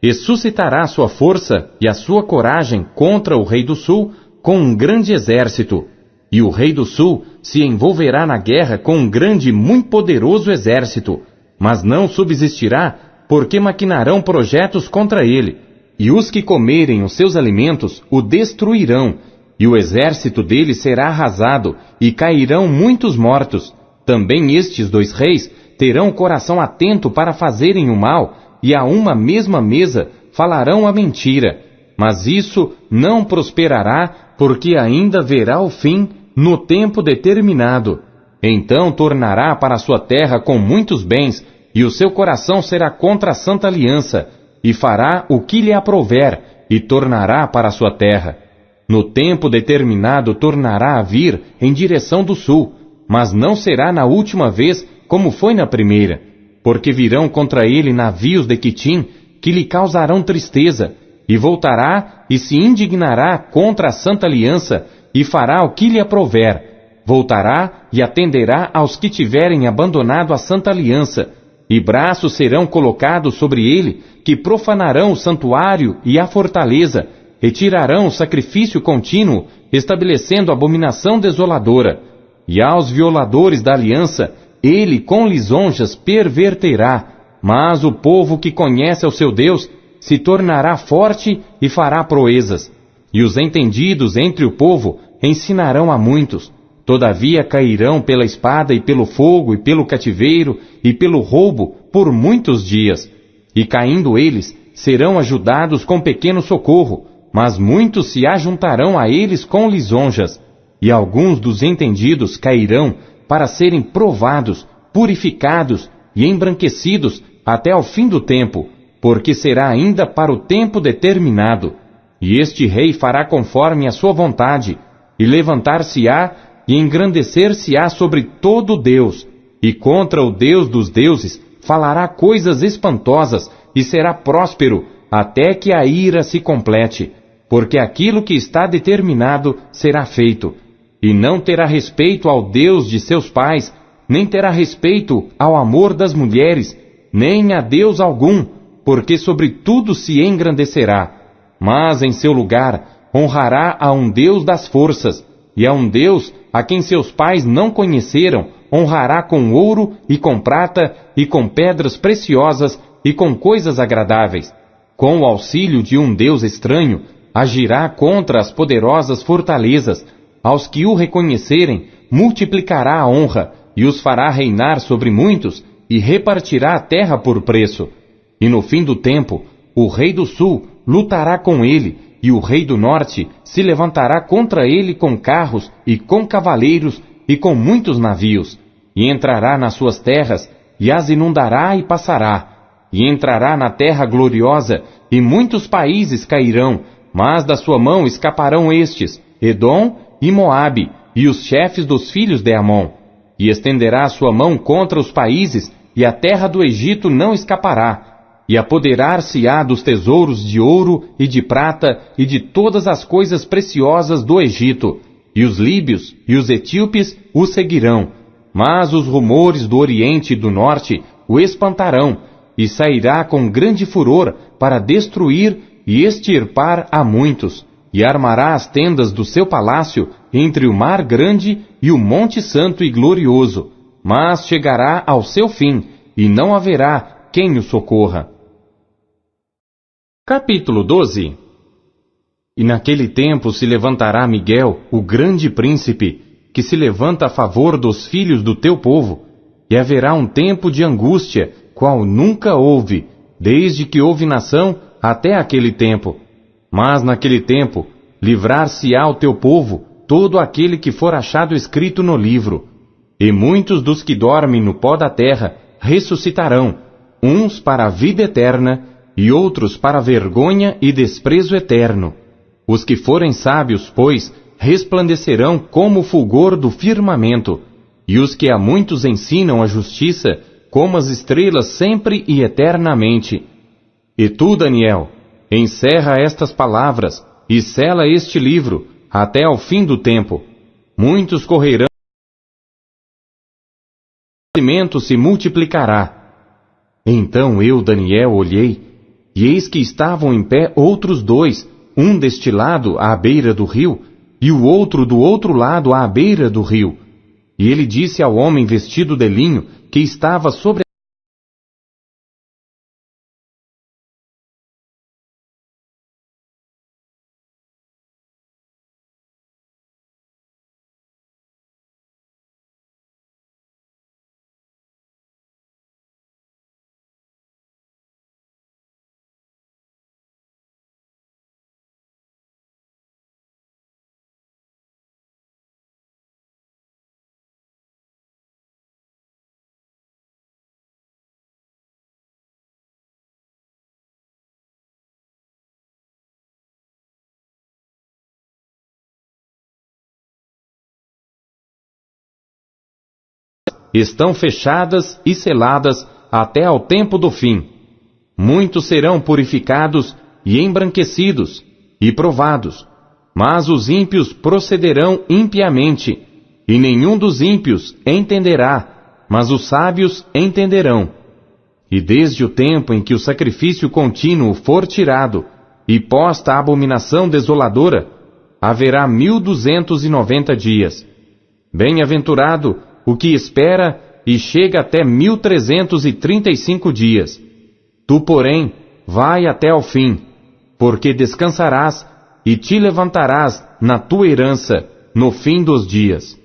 E suscitará sua força e a sua coragem contra o rei do sul com um grande exército. E o rei do sul se envolverá na guerra com um grande e muito poderoso exército, mas não subsistirá, porque maquinarão projetos contra ele. E os que comerem os seus alimentos o destruirão, e o exército dele será arrasado, e cairão muitos mortos. Também estes 2 reis terão o coração atento para fazerem o mal, e a uma mesma mesa falarão a mentira. Mas isso não prosperará, porque ainda verá o fim no tempo determinado. Então tornará para sua terra com muitos bens, e o seu coração será contra a santa aliança, e fará o que lhe aprouver, e tornará para sua terra. No tempo determinado tornará a vir em direção do sul, mas não será na última vez como foi na primeira, porque virão contra ele navios de Quitim, que lhe causarão tristeza, e voltará e se indignará contra a santa aliança, e fará o que lhe aprouver. Voltará e atenderá aos que tiverem abandonado a santa aliança, e braços serão colocados sobre ele, que profanarão o santuário e a fortaleza, retirarão o sacrifício contínuo, estabelecendo abominação desoladora. E aos violadores da aliança, ele com lisonjas perverterá, mas o povo que conhece ao seu Deus se tornará forte e fará proezas. E os entendidos entre o povo ensinarão a muitos. Todavia cairão pela espada e pelo fogo e pelo cativeiro e pelo roubo por muitos dias. E caindo eles, serão ajudados com pequeno socorro, mas muitos se ajuntarão a eles com lisonjas. E alguns dos entendidos cairão para serem provados, purificados e embranquecidos até ao fim do tempo, porque será ainda para o tempo determinado. E este rei fará conforme a sua vontade, e levantar-se-á e engrandecer-se-á sobre todo Deus, e contra o Deus dos deuses falará coisas espantosas, e será próspero, até que a ira se complete, porque aquilo que está determinado será feito. E não terá respeito ao Deus de seus pais, nem terá respeito ao amor das mulheres, nem a Deus algum, porque sobre tudo se engrandecerá. Mas em seu lugar honrará a um Deus das forças, e a um Deus a quem seus pais não conheceram, honrará com ouro e com prata e com pedras preciosas e com coisas agradáveis. Com o auxílio de um Deus estranho, agirá contra as poderosas fortalezas. Aos que o reconhecerem, multiplicará a honra, e os fará reinar sobre muitos, e repartirá a terra por preço. E no fim do tempo, o rei do sul lutará com ele, e o rei do norte se levantará contra ele com carros, e com cavaleiros, e com muitos navios. E entrará nas suas terras, e as inundará e passará. E entrará na terra gloriosa, e muitos países cairão, mas da sua mão escaparão estes, Edom e Moabe, e os chefes dos filhos de Amon. E estenderá a sua mão contra os países, e a terra do Egito não escapará. E apoderar-se-á dos tesouros de ouro e de prata e de todas as coisas preciosas do Egito. E os líbios e os etíopes o seguirão. Mas os rumores do Oriente e do Norte o espantarão, e sairá com grande furor para destruir e extirpar a muitos. E armará as tendas do seu palácio entre o mar grande e o monte santo e glorioso. Mas chegará ao seu fim, e não haverá quem o socorra. Capítulo 12. E naquele tempo se levantará Miguel, o grande príncipe, que se levanta a favor dos filhos do teu povo, e haverá um tempo de angústia, qual nunca houve, desde que houve nação até aquele tempo. Mas naquele tempo, livrar-se-á o teu povo, todo aquele que for achado escrito no livro. E muitos dos que dormem no pó da terra ressuscitarão, uns para a vida eterna, e outros para a vergonha e desprezo eterno. Os que forem sábios, pois, resplandecerão como o fulgor do firmamento, e os que a muitos ensinam a justiça, como as estrelas sempre e eternamente. E tu, Daniel, encerra estas palavras, e sela este livro, até ao fim do tempo. Muitos correrão, e o conhecimento se multiplicará. Então eu, Daniel, olhei, e eis que estavam em pé outros 2, um deste lado à beira do rio, e o outro do outro lado à beira do rio. E ele disse ao homem vestido de linho, que estava sobre estão fechadas e seladas até ao tempo do fim. Muitos serão purificados e embranquecidos e provados, mas os ímpios procederão impiamente, e nenhum dos ímpios entenderá, mas os sábios entenderão. E desde o tempo em que o sacrifício contínuo for tirado, e posta a abominação desoladora, haverá 1290 dias. Bem-aventurado o que espera e chega até 1335 dias. Tu, porém, vai até ao fim, porque descansarás e te levantarás na tua herança no fim dos dias.